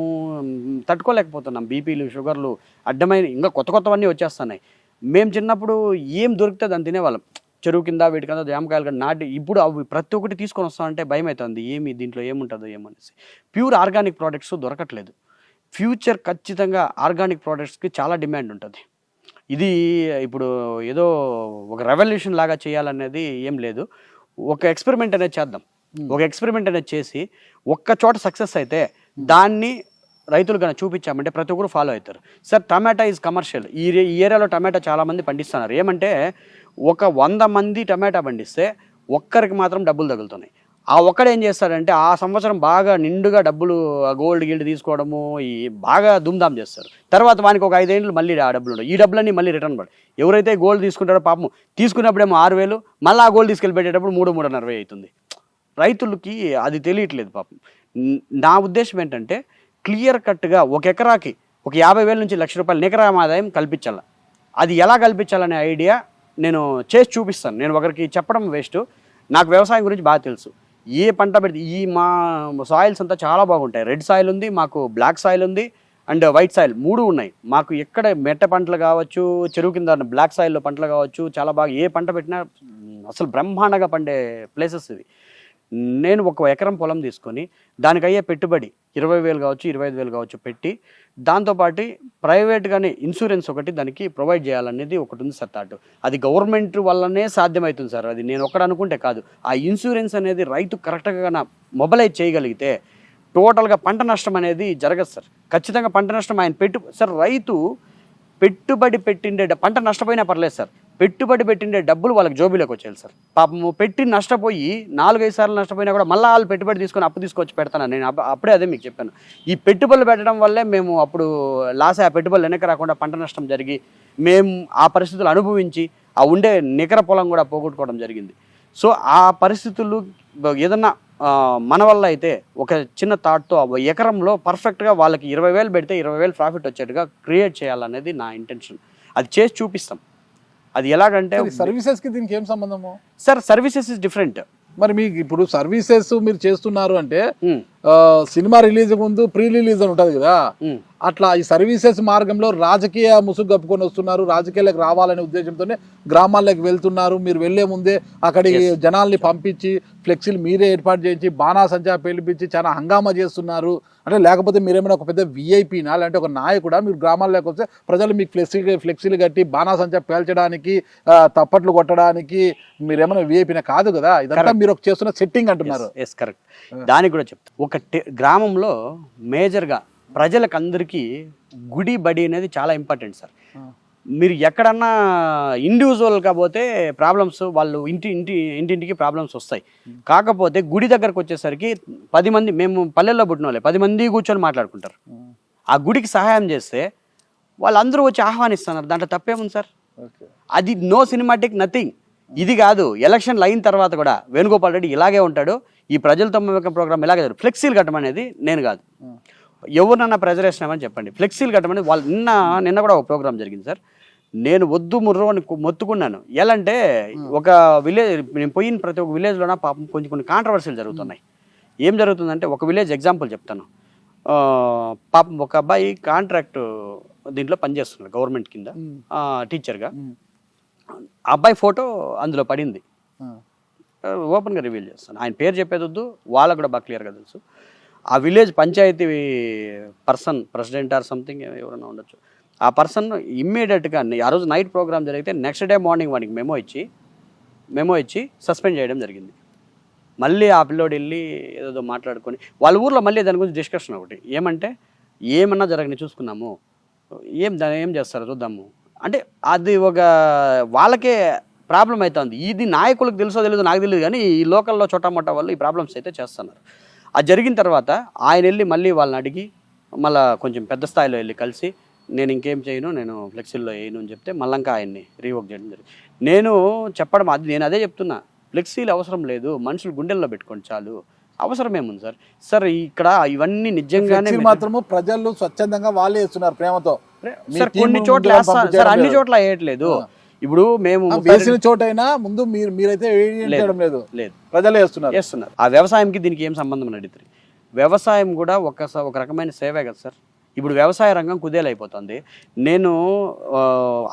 తట్టుకోలేకపోతున్నాం. బీపీలు, షుగర్లు అడ్డమైన ఇంకా కొత్తవన్నీ వచ్చేస్తున్నాయి. మేము చిన్నప్పుడు ఏం దొరికితే దాన్ని తినేవాళ్ళం. చెరువు కింద వీటి కింద జామకాయలు కింద నాటి ఇప్పుడు అవి ప్రతి ఒక్కటి తీసుకొని వస్తామంటే భయం అవుతుంది, ఏమి దీంట్లో ఏముంటుందో ఏమనేసి. ప్యూర్ ఆర్గానిక్ ప్రోడక్ట్స్ దొరకట్లేదు. ఫ్యూచర్ ఖచ్చితంగా ఆర్గానిక్ ప్రోడక్ట్స్కి చాలా డిమాండ్ ఉంటుంది. ఇది ఇప్పుడు ఏదో ఒక రెవల్యూషన్ లాగా చేయాలనేది ఏం లేదు. ఒక ఎక్స్పెరిమెంట్ అనేది చేద్దాం. ఒక ఎక్స్పెరిమెంట్ అనేది చేసి ఒక్క చోట సక్సెస్ అయితే దాన్ని రైతులు కన్నా చూపించామంటే ప్రతి ఒక్కరు ఫాలో అవుతారు. Sir tomato is commercial. ఈ ఏరియాలో టమాటా చాలామంది పండిస్తున్నారు. ఏమంటే ఒక 100 మంది టమాటా పండిస్తే ఒక్కరికి మాత్రం డబ్బులు తగులుతున్నాయి. ఆ ఒక్కడు ఏం చేస్తాడంటే ఆ సంవత్సరం బాగా నిండుగా డబ్బులు గోల్డ్ గిల్డ్ తీసుకోవడము ఈ బాగా దుమ్దాం చేస్తారు. తర్వాత వానికి ఒక 5 ఏళ్ళు మళ్ళీ ఆ డబ్బులు ఉండవు. ఈ డబ్బులన్నీ మళ్ళీ రిటర్న్ పడు. ఎవరైతే గోల్డ్ తీసుకుంటారో పాపం తీసుకున్నప్పుడేమో 6,000, మళ్ళీ ఆ గోల్డ్ తీసుకెళ్ళి పెట్టేటప్పుడు 3,500 అవుతుంది. రైతులకి అది తెలియట్లేదు పాపం. నా ఉద్దేశం ఏంటంటే క్లియర్ కట్గా ఒక ఎకరాకి ఒక 50,000 నుంచి ₹1,00,000 నికర ఆదాయం కల్పించాలి. అది ఎలా కల్పించాలనే ఐడియా నేను చేసి చూపిస్తాను. నేను ఒకరికి చెప్పడం వేస్ట్. నాకు వ్యవసాయం గురించి బాగా తెలుసు. ఏ పంట పెడితే మా సాయిల్స్ అంతా చాలా బాగుంటాయి. రెడ్ సాయిల్ ఉంది, మాకు బ్లాక్ సాయిల్ ఉంది అండ్ వైట్ సాయిల్ 3 ఉన్నాయి. మాకు ఎక్కడ మెట్ట పంటలు కావచ్చు, చెరువు కింద బ్లాక్ సాయిల్లో పంటలు కావచ్చు, చాలా బాగా ఏ పంట పెట్టినా అసలు బ్రహ్మాండంగా పండే ప్లేసెస్ ఇవి. నేను ఒక ఎకరం పొలం తీసుకొని దానికి అయ్యే పెట్టుబడి 20,000 కావచ్చు, 25,000 కావచ్చు పెట్టి దాంతోపాటు ప్రైవేట్గానే ఇన్సూరెన్స్ ఒకటి దానికి ప్రొవైడ్ చేయాలనేది ఒకటి ఉంది సార్ థాట్. అది గవర్నమెంట్ వల్లనే సాధ్యమవుతుంది సార్. అది నేను ఒక్కడ అనుకుంటే కాదు. ఆ ఇన్సూరెన్స్ అనేది రైతు కరెక్ట్గా మొబలైజ్ చేయగలిగితే టోటల్గా పంట నష్టం అనేది జరగదు సార్. ఖచ్చితంగా పంట నష్టం ఆయన సార్ రైతు పెట్టుబడి పెట్టిండే పంట నష్టపోయినా పర్లేదు సార్, పెట్టుబడి పెట్టిండే డబ్బులు వాళ్ళకి జోబీలోకి వచ్చేయాలి సార్. పాపము పెట్టి నష్టపోయి 4-5 సార్లు నష్టపోయినా కూడా మళ్ళీ వాళ్ళు పెట్టుబడి తీసుకొని అప్పు తీసుకొచ్చి పెడతాను. నేను అప్పుడే అదే మీకు చెప్పాను. ఈ పెట్టుబడులు పెట్టడం వల్లే మేము అప్పుడు లాస్ ఆ పెట్టుబడులు వెనక రాకుండా పంట నష్టం జరిగి మేము ఆ పరిస్థితులు అనుభవించి ఆ ఉండే నికర పొలం కూడా పోగొట్టుకోవడం జరిగింది. సో ఆ పరిస్థితులు ఏదన్నా మన వల్ల అయితే ఒక చిన్న థాట్తో ఎకరంలో పర్ఫెక్ట్గా వాళ్ళకి 20,000 పెడితే 20,000 ప్రాఫిట్ వచ్చేట్టుగా క్రియేట్ చేయాలనేది నా ఇంటెన్షన్. అది చేసి చూపిస్తాం. అది ఎలాగంటే
సర్వీసెస్కి దీనికి ఏం సంబంధము
సార్? Services is different.
మరి మీకు ఇప్పుడు సర్వీసెస్ మీరు చేస్తున్నారు అంటే సినిమా రిలీజ్ ముందు ప్రీ రిలీజ్ అని ఉంటుంది కదా, అట్లా ఈ సర్వీసెస్ మార్గంలో రాజకీయ ముసుగు కప్పుకొని వస్తున్నారు. రాజకీయాలకు రావాలనే ఉద్దేశంతోనే గ్రామాల్లోకి వెళ్తున్నారు. మీరు వెళ్లే ముందే అక్కడికి జనాల్ని పంపించి ఫ్లెక్సీలు మీరే ఏర్పాటు చేయించి బాణాసంచా పిలిపించి చాలా హంగామా చేస్తున్నారు. అంటే లేకపోతే మీరేమైనా ఒక పెద్ద విఐపీనా లేదంటే ఒక నాయకుడా? మీరు గ్రామాల్లోకి వస్తే ప్రజలు మీకు ఫ్లెక్సీలు కట్టి బాణాసంచా పేల్చడానికి తప్పట్లు కొట్టడానికి మీరేమైనా విఐపీనా కాదు కదా. ఇదంతా మీరు చేస్తున్న సెట్టింగ్ అంటున్నారు.
Yes correct. దానికి కూడా చెప్తా. ఒక గ్రామంలో మేజర్గా ప్రజలకు అందరికీ గుడి బడి అనేది చాలా ఇంపార్టెంట్ సార్. మీరు ఎక్కడన్నా ఇండివిజువల్ కాకపోతే ప్రాబ్లమ్స్ వాళ్ళు ఇంటింటికి ప్రాబ్లమ్స్ వస్తాయి. కాకపోతే గుడి దగ్గరకు వచ్చేసరికి 10 మంది, మేము పల్లెల్లో పుట్టిన వాళ్ళే 10 మంది కూర్చొని మాట్లాడుకుంటారు. ఆ గుడికి సహాయం చేస్తే వాళ్ళందరూ వచ్చి ఆహ్వానిస్తున్నారు. దాంట్లో తప్పేముంది సార్? అది నో సినిమాటిక్ నథింగ్. ఇది కాదు, ఎలక్షన్లు అయిన తర్వాత కూడా వేణుగోపాల్ రెడ్డి ఇలాగే ఉంటాడు. ఈ ప్రజలతో మమేకం ప్రోగ్రామ్ ఇలాగే జరుగుతుంది. ఫ్లెక్సీలు కట్టమనేది నేను కాదు, ఎవరినన్నా ప్రెజర్ వేసినామని చెప్పండి. ఫ్లెక్సీలు కట్టమని వాళ్ళు నిన్న కూడా ఒక ప్రోగ్రామ్ జరిగింది సార్. నేను వద్దు ముర్రో అని మొత్తుకున్నాను. ఎలా అంటే ఒక విలేజ్, నేను పోయిన ప్రతి ఒక్క విలేజ్లోన పాపం కొన్ని కాంట్రవర్సీలు జరుగుతున్నాయి. ఏం జరుగుతుందంటే ఒక విలేజ్ ఎగ్జాంపుల్ చెప్తాను. పాపం ఒక అబ్బాయి కాంట్రాక్ట్ దీంట్లో పనిచేస్తున్నాడు గవర్నమెంట్ కింద టీచర్గా. అబ్బాయి ఫోటో అందులో పడింది. ఓపెన్గా రివీల్ చేస్తాను. ఆయన పేరు చెప్పేది వద్దు, వాళ్ళకు కూడా బాగా క్లియర్గా తెలుసు. ఆ village panchayat president or something ఎవరైనా ఉండొచ్చు. ఆ పర్సన్ ఇమ్మీడియట్గా ఆ రోజు నైట్ ప్రోగ్రామ్ జరిగితే నెక్స్ట్ డే మార్నింగ్ వానికి మెమో ఇచ్చి సస్పెండ్ చేయడం జరిగింది. మళ్ళీ ఆ పిల్లోడు వెళ్ళి ఏదో మాట్లాడుకొని వాళ్ళ ఊర్లో మళ్ళీ దాని గురించి డిస్కషన్ ఒకటి, ఏమంటే ఏమన్నా జరగని చూసుకున్నాము, ఏం చేస్తారో చూద్దాము అంటే అది ఒక వాళ్ళకే ప్రాబ్లం అవుతుంది. ఇది నాయకులకు తెలుసో తెలియదు నాకు తెలియదు, కానీ ఈ లోకల్లో చోటమొట్ట వాళ్ళు ఈ ప్రాబ్లమ్స్ అయితే చేస్తున్నారు. అది జరిగిన తర్వాత ఆయన వెళ్ళి మళ్ళీ వాళ్ళని అడిగి మళ్ళీ కొంచెం పెద్ద స్థాయిలో వెళ్ళి కలిసి నేను ఇంకేం చేయను, నేను ఫ్లెక్సీల్లో వేయను అని చెప్తే మళ్ళంకా ఆయన్ని రీవోక్ చేయడం జరిగింది. నేను అదే చెప్తున్నా, ఫ్లెక్సీలు అవసరం లేదు, మనుషులు గుండెల్లో పెట్టుకోండి చాలు. అవసరం ఏముంది సార్? సార్ ఇక్కడ ఇవన్నీ నిజంగానే
మాత్రము ప్రజలు స్వచ్ఛందంగా వాళ్ళే ఇస్తున్నారు ప్రేమతో.
సార్ కొన్ని చోట్ల సార్, అన్ని చోట్ల వేయట్లేదు. ఇప్పుడు మేము
వేసిన చోటైనా ముందు మీరైతే వేయడం లేదు, ప్రజలే వేస్తున్నారు.
ఆ వ్యవసాయంకి దీనికి ఏం సంబంధం అడిగితే, వ్యవసాయం కూడా ఒక రకమైన సేవే కదా సార్. ఇప్పుడు వ్యవసాయ రంగం కుదేలైపోతుంది. నేను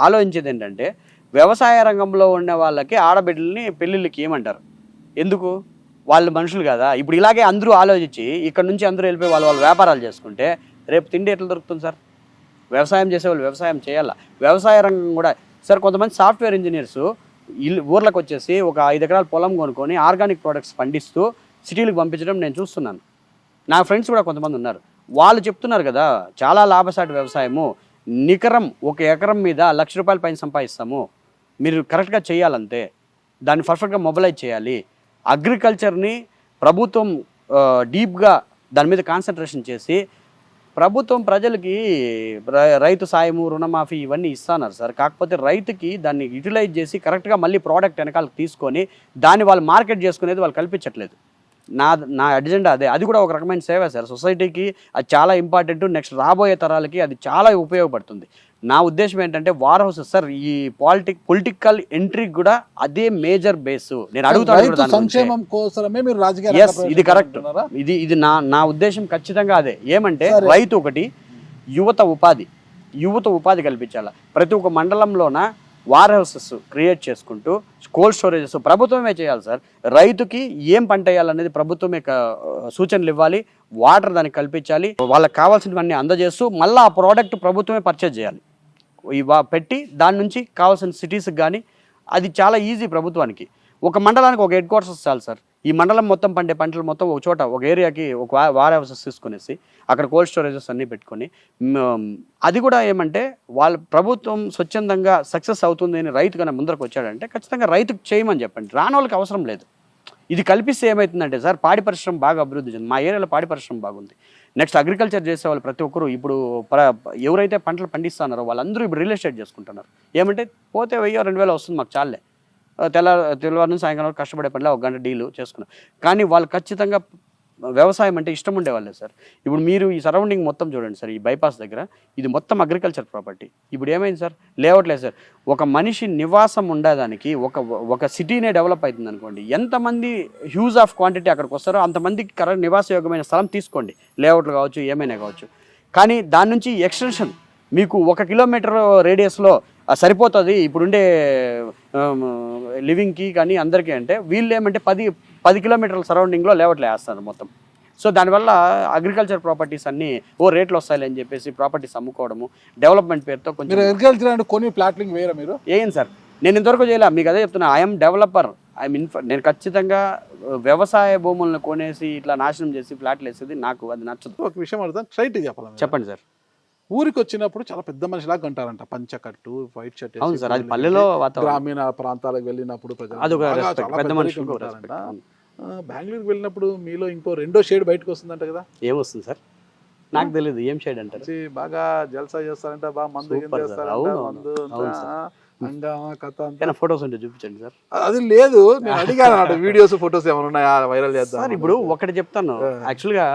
ఆలోచించేది ఏంటంటే వ్యవసాయ రంగంలో ఉన్న వాళ్ళకి ఆడబిడ్డల్ని పెళ్ళిళ్ళకి ఏమంటారు? ఎందుకు? వాళ్ళు మనుషులు కదా. ఇప్పుడు ఇలాగే అందరూ ఆలోచించి ఇక్కడ నుంచి అందరూ వెళ్ళిపోయి వాళ్ళు వ్యాపారాలు చేసుకుంటే రేపు తిండి ఎట్లా దొరుకుతుంది సార్? వ్యవసాయం చేసేవాళ్ళు వ్యవసాయం చేయాలా. వ్యవసాయ రంగం కూడా సార్, కొంతమంది సాఫ్ట్వేర్ ఇంజనీర్స్ ఊర్లకు వచ్చేసి ఒక 5 ఎకరాల పొలం కొనుక్కొని ఆర్గానిక్ ప్రోడక్ట్స్ పండిస్తూ సిటీలకు పంపించడం నేను చూస్తున్నాను. నా ఫ్రెండ్స్ కూడా కొంతమంది ఉన్నారు. వాళ్ళు చెప్తున్నారు కదా, చాలా లాభసాటి వ్యవసాయము, నికరం 1 ఎకరం మీద ₹1,00,000 పైన సంపాదిస్తాము, మీరు కరెక్ట్గా చేయాలంతే, దాన్ని పర్ఫెక్ట్గా మొబిలైజ్ చేయాలి. అగ్రికల్చర్ని ప్రభుత్వం డీప్గా దాని మీద కాన్సన్ట్రేషన్ చేసి ప్రభుత్వం ప్రజలకి రైతు సాయము, రుణమాఫీ ఇవన్నీ ఇస్తున్నారు సార్. కాకపోతే రైతుకి దాన్ని యూటిలైజ్ చేసి కరెక్ట్గా మళ్ళీ ప్రోడక్ట్ వెనకాలకు తీసుకొని దాన్ని వాళ్ళు మార్కెట్ చేసుకునేది వాళ్ళు కల్పించట్లేదు. నా అజెండా అదే. అది కూడా ఒక రకమైన సేవ సార్. సొసైటీకి అది చాలా ఇంపార్టెంట్. నెక్స్ట్ రాబోయే తరాలకి అది చాలా ఉపయోగపడుతుంది. నా ఉద్దేశం ఏంటంటే వార్ హౌసెస్ సార్, ఈ పొలిటికల్ ఎంట్రీకి కూడా అదే మేజర్ బేస్. నేను అడుగుతాను
సంక్షేమం కోసమే మీరు రాజకీయ.
ఇది కరెక్ట్. ఇది నా ఉద్దేశం ఖచ్చితంగా అదే. ఏమంటే రైతు ఒకటి, యువత ఉపాధి కల్పించాలి. ప్రతి ఒక్క మండలంలోన వార్ హౌసెస్ క్రియేట్ చేసుకుంటూ కోల్డ్ స్టోరేజెస్ ప్రభుత్వమే చేయాలి సార్. రైతుకి ఏం పంట వేయాలనేది ప్రభుత్వమే సూచనలు ఇవ్వాలి, వాటర్ దానికి కల్పించాలి, వాళ్ళకి కావాల్సినవన్నీ అందజేస్తూ మళ్ళీ ఆ ప్రోడక్ట్ ప్రభుత్వమే పర్చేజ్ చేయాలి. పెట్టి దాని నుంచి కావాల్సిన సిటీస్కి కానీ అది చాలా ఈజీ ప్రభుత్వానికి. ఒక మండలానికి ఒక హెడ్ క్వార్టర్స్ చాలు సార్. ఈ మండలం మొత్తం పండే పంటలు మొత్తం ఒక చోట ఒక ఏరియాకి ఒక వార్ హౌసెస్ తీసుకునేసి అక్కడ కోల్డ్ స్టోరేజెస్ అన్నీ పెట్టుకొని, అది కూడా ఏమంటే వాళ్ళ ప్రభుత్వం స్వచ్ఛందంగా సక్సెస్ అవుతుంది అని రైతు కన్నా ముందరకు వచ్చాడంటే ఖచ్చితంగా రైతుకు చేయమని చెప్పండి. రాని వాళ్ళకి అవసరం లేదు. ఇది కల్పిస్తే ఏమవుతుందంటే సార్, పాడి పరిశ్రమ బాగా అభివృద్ధి చెంది. మా ఏరియాలో పాడి పరిశ్రమ బాగుంది. నెక్స్ట్ అగ్రికల్చర్ చేసేవాళ్ళు ప్రతి ఒక్కరు ఇప్పుడు ఎవరైతే పంటలు పండిస్తున్నారో వాళ్ళందరూ ఇప్పుడు రియల్ ఎస్టేట్ చేసుకుంటున్నారు. ఏమంటే పోతే 1000-2000 వస్తుంది, మాకు చాలే, తెల్లవారు నుంచి సాయంకాలం వరకు కష్టపడే పనిలో 1 గంట డీలు చేసుకున్నాం. కానీ వాళ్ళు ఖచ్చితంగా వ్యవసాయం అంటే ఇష్టం ఉండేవాళ్ళే సార్. ఇప్పుడు మీరు ఈ సరౌండింగ్ మొత్తం చూడండి సార్, ఈ బైపాస్ దగ్గర ఇది మొత్తం అగ్రికల్చర్ ప్రాపర్టీ. ఇప్పుడు ఏమైంది సార్, లేఅవుట్లేదు సార్. ఒక మనిషి నివాసం ఉండేదానికి ఒక సిటీనే డెవలప్ అవుతుంది అనుకోండి, ఎంతమంది హ్యూజ్ ఆఫ్ క్వాంటిటీ అక్కడికి వస్తారో అంతమందికి కరెక్ట్ నివాసయోగ్యమైన స్థలం తీసుకోండి, లేఅవుట్లు కావచ్చు, ఏమైనా కావచ్చు. కానీ దాని నుంచి ఎక్స్టెన్షన్ మీకు 1 కిలోమీటర్ రేడియస్లో సరిపోతుంది ఇప్పుడుండే లివింగ్కి కానీ అందరికీ. అంటే వీళ్ళు ఏమంటే 10 కిలోమీటర్ల సరౌండింగ్లో లేఅవుట్లు వేస్తారు మొత్తం. సో దానివల్ల అగ్రికల్చర్ ప్రాపర్టీస్ అన్నీ రేట్లు వస్తాయి అని చెప్పేసి ప్రాపర్టీస్ అమ్ముకోవడము, డెవలప్మెంట్ పేరుతో కొంచెం.
అగ్రికల్చర్ అంటే కొన్ని ప్లాట్లింగ్ వేరే మీరు
ఏం సార్, నేను ఇంతవరకు చేయలే, మీకు అదే చెప్తున్నా. ఐఎమ్ డెవలపర్, నేను ఖచ్చితంగా వ్యవసాయ భూములను కొనేసి ఇట్లా నాశనం చేసి ఫ్లాట్లు వేసేది నాకు అది నచ్చదు.
ఒక విషయం అడుగుతాను, స్ట్రైట్ చెప్పాలి.
చెప్పండి సార్.
ఊరికి వచ్చినప్పుడు చాలా పెద్ద మనిషిలాగా అంటారంట, పంచకట్టు, వైట్ షర్ట్.
అవును సార్, అది పల్లెలో
గ్రామీణ ప్రాంతాలకు వెళ్ళినప్పుడు
పెద్ద మనుషులు.
బెంగళూరుకి వెళ్ళినప్పుడు మీలో ఇంకో 2వ షేడ్ బయటకు వస్తుందంట కదా?
ఏమొస్తుంది సార్, నాకు తెలియదు. ఏం షేడ్ అంటారు?
బాగా జల్సా చేస్తారంట, బాగా మందు కథ.
ఫొటోస్ ఉంటే చూపించండి సార్.
అది లేదు, నేను అడిగాను వీడియోస్ ఫొటోస్ ఏమైనా ఉన్నాయా వైరల్ చేద్దాం
సార్. ఇప్పుడు ఒకటి చెప్తాను, యాక్చువల్గా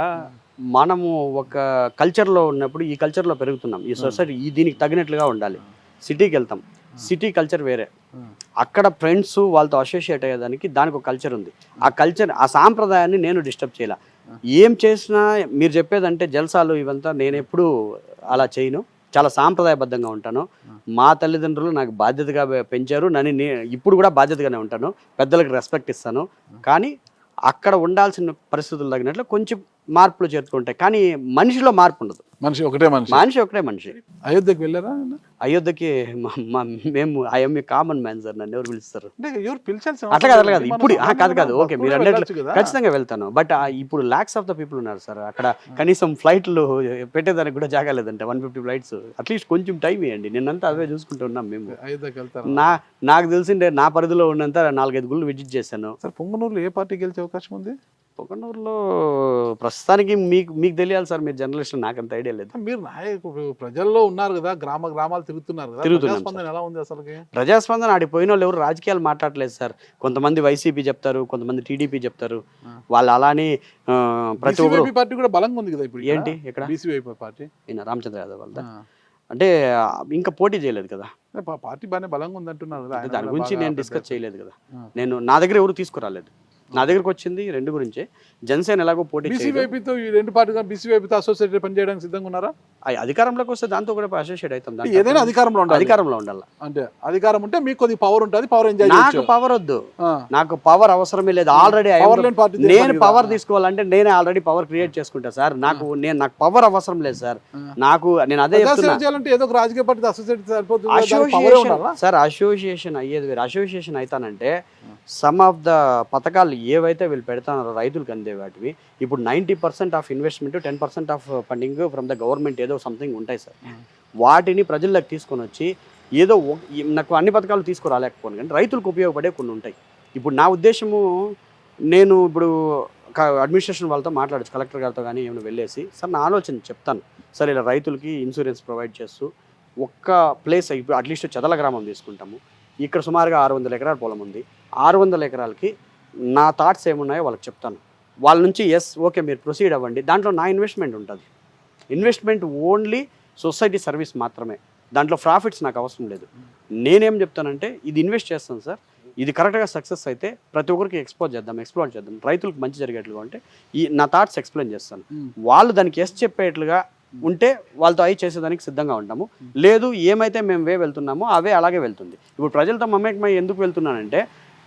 మనము ఒక కల్చర్లో ఉన్నప్పుడు ఈ కల్చర్లో పెరుగుతున్నాం. ఈ సొసైటీ దీనికి తగినట్లుగా ఉండాలి. సిటీకి వెళ్తాం, సిటీ కల్చర్ వేరే, అక్కడ ఫ్రెండ్స్ వాళ్ళతో అసోసియేట్ అయ్యేదానికి దానికి ఒక కల్చర్ ఉంది. ఆ కల్చర్, ఆ సాంప్రదాయాన్ని నేను డిస్టర్బ్ చేయాల. ఏం చేసినా మీరు చెప్పేదంటే జల్సాలు ఇవంతా నేను ఎప్పుడు అలా చేయను. చాలా సాంప్రదాయబద్ధంగా ఉంటాను. మా తల్లిదండ్రులు నాకు బాధ్యతగా పెంచారు, నన్ను ఇప్పుడు కూడా బాధ్యతగానే ఉంటాను, పెద్దలకు రెస్పెక్ట్ ఇస్తాను. కానీ అక్కడ ఉండాల్సిన పరిస్థితులు తగినట్లు కొంచెం మార్పులు చేరుతుంటాయి, కానీ మనిషిలో మార్పు ఉండదు.
మనిషి ఒకటే
మనిషి.
అయోధ్యకి వెళ్ళారా?
అయోధ్యకి మేము I'm a common man sir, నన్ను ఎవరు పిలుస్తారు?
అట్లా
కాదు ఇప్పుడు కాదు. ఓకే, మీరు అన్నట్లు ఖచ్చితంగా వెళ్తాను. బట్ ఇప్పుడు లాక్స్ ఆఫ్ ద పీపుల్ ఉన్నారు సార్ అక్కడ. కనీసం ఫ్లైట్లు పెట్టేదానికి కూడా జాగా లేదంటే 150 ఫ్లైట్స్. అట్లీస్ట్ కొంచెం టైం ఇవ్వండి. నిన్నంతా అవే చూసుకుంటూ ఉన్నాం మేము. నాకు తెలిసిందే నా పరిధిలో ఉన్నంత 4-5 గుళ్ళు విజిట్ చేశాను.
పొంగనూరులో ఏ పార్టీ గెలిచే అవకాశం ఉంది?
పొంగనూరులో ప్రస్తుతానికి మీకు తెలియాలి సార్, మీరు జర్నలిస్ట్, నాకంత ఐడియా లేదు.
మీరు నాయకుడు ప్రజల్లో ఉన్నారు కదా, గ్రామాలు తిరుగుతున్నారు కదా, ప్రజాస్పందన ఎలా ఉంది అసలు?
ప్రజాస్పందన ఆడికి పోయిన వాళ్ళు ఎవరు రాజకీయాలు మాట్లాడలేదు సార్. కొంతమంది వైసీపీ చెప్తారు, కొంతమంది టీడీపీ చెప్తారు. వాళ్ళు అలానే ప్రతి ఒక్కరు
పార్టీ కూడా బలంగా ఉంది కదా ఇప్పుడు.
ఏంటి ఇక్కడ
బీసీవైపీ పార్టీ
రామచంద్ర యాదవ్ వాళ్ళ అంటే ఇంకా పోటీ చేయలేదు కదా,
పార్టీ బాగానే బలంగా ఉంది అంటున్నారు.
దాని గురించి నేను డిస్కస్ చేయలేదు కదా. నా దగ్గర ఎవరు తీసుకురాలేదు. నా దగ్గరకు వచ్చింది 2 గురించే. జనసేన ఎలాగో పోటీ,
బీసీవైపీతో ఈ 2 పార్టీగా బీసీవైపీతో అసోసియేట్ పనిచేయడానికి సిద్ధంగా ఉన్నారా?
అధికారంలోకి వస్తే దాంతో కూడా అసోసియేట్ అవుతాం.
ఏదైనా అధికారంలో ఉండాలి,
అధికారంలో ఉండాలి.
అంటే అధికారం ఉంటే మీకు కొద్ది పవర్ ఉంటుంది, పవర్ ఎంజాయ్
నాకు
చేయొచ్చు.
పవర్ వద్దు, నాకు పవర్ అవసరమే లేదు. ఆల్రెడీ
పవర్ లేని పార్టీ
నేను పవర్ తీసుకోవాలంటే నేనే ఆల్రెడీ పవర్ క్రియేట్ చేసుకుంటా సార్. నాకు పవర్ అవసరం లేదు సార్. నేను అదే చెప్తున్నా.
చేయాలంటే ఏదో ఒక రాజకీయ పార్టీ అసోసియేట్ సరిపోతుంది.
సార్ అసోసియేషన్ అయ్యేది వేరు. అసోసియేషన్ అవుతానంటే సమ్ ఆఫ్ ద పథకాలు ఏవైతే వీళ్ళు పెడతారో రైతులకు అందే వాటివి, ఇప్పుడు 90% of investment, 10% of funding from the government ఏదో సంథింగ్ ఉంటాయి సార్. వాటిని ప్రజల్లోకి తీసుకొని వచ్చి ఏదో నాకు అన్ని పథకాలు తీసుకురాలేకపోను, కానీ రైతులకు ఉపయోగపడే కొన్ని ఉంటాయి. ఇప్పుడు నా ఉద్దేశము, నేను ఇప్పుడు అడ్మినిస్ట్రేషన్ వాళ్ళతో మాట్లాడచ్చు, కలెక్టర్ గారితో కానీ ఏమైనా వెళ్ళేసి సార్ నా ఆలోచన చెప్తాను సార్, ఇలా రైతులకి ఇన్సూరెన్స్ ప్రొవైడ్ చేస్తూ ఒక్క ప్లేస్, ఇప్పుడు అట్లీస్ట్ చదల గ్రామం తీసుకుంటాము, ఇక్కడ సుమారుగా 600 ఎకరాల పొలం ఉంది. 600 ఎకరాలకి నా థాట్స్ ఏమున్నాయో వాళ్ళకి చెప్తాను. వాళ్ళ నుంచి ఎస్ ఓకే మీరు ప్రొసీడ్ అవ్వండి, దాంట్లో నా ఇన్వెస్ట్మెంట్ ఉంటుంది. ఇన్వెస్ట్మెంట్ ఓన్లీ సొసైటీ సర్వీస్ మాత్రమే, దాంట్లో ప్రాఫిట్స్ నాకు అవసరం లేదు. నేనేం చెప్తానంటే ఇది ఇన్వెస్ట్ చేస్తాను సార్, ఇది కరెక్ట్గా సక్సెస్ అయితే ప్రతి ఒక్కరికి ఎక్స్ప్లోర్ చేద్దాం, రైతులకు మంచి జరిగేట్లుగా ఉంటే నా థాట్స్ ఎక్స్ప్లెయిన్ చేస్తాను. వాళ్ళు దానికి ఎస్ చెప్పేట్లుగా ఉంటే వాళ్ళతో అవి చేసేదానికి సిద్ధంగా ఉంటాము. లేదు ఏమైతే మేము వెళ్తున్నామో అవే అలాగే వెళ్తుంది. ఇప్పుడు ప్రజలతో మమేకమై ఎందుకు వెళ్తున్నానంటే,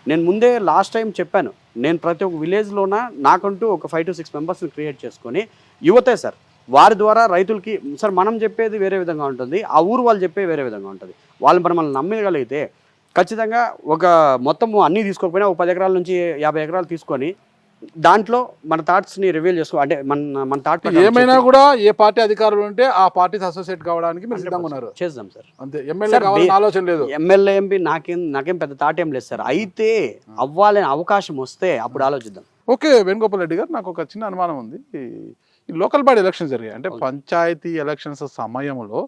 నేను ముందే లాస్ట్ టైం చెప్పాను, నేను ప్రతి ఒక్క విలేజ్లోన నాకంటూ ఒక 5 to 6 మెంబర్స్ని క్రియేట్ చేసుకొని యువతే సార్, వారి ద్వారా రైతులకి సార్ మనం చెప్పేది వేరే విధంగా ఉంటుంది, ఆ ఊరు వాళ్ళు చెప్పేది వేరే విధంగా ఉంటుంది. వాళ్ళని మనల్ని నమ్మగలిగితే ఖచ్చితంగా ఒక మొత్తము అన్నీ తీసుకోకపోయినా ఒక 10 ఎకరాల నుంచి 50 ఎకరాలు తీసుకొని దాంట్లో మన థాట్స్ని రివీల్ చేసుకో, అంటే మన థాట్
ఏమైనా కూడా ఏ పార్టీ అధికారులు ఉంటే ఆ పార్టీ అసోసియేట్ కావడానికి మీరు సిద్ధంగా ఉన్నారు.
చేద్దాం సార్,
అంతే. ఎమ్మెల్యే కావాలని ఆలోచన లేదు,
ఎమ్మెల్యే ఎంపీ నాకేం పెద్ద థాట్ ఏం లేదు సార్. అయితే అవ్వాలని అవకాశం వస్తే అప్పుడు ఆలోచిద్దాం.
ఓకే వేణుగోపాల్ రెడ్డి గారు, నాకు ఒక చిన్న అనుమానం ఉంది. ఈ లోకల్ బాడీ ఎలక్షన్స్ జరిగాయి, అంటే పంచాయతీ ఎలక్షన్స్ సమయంలో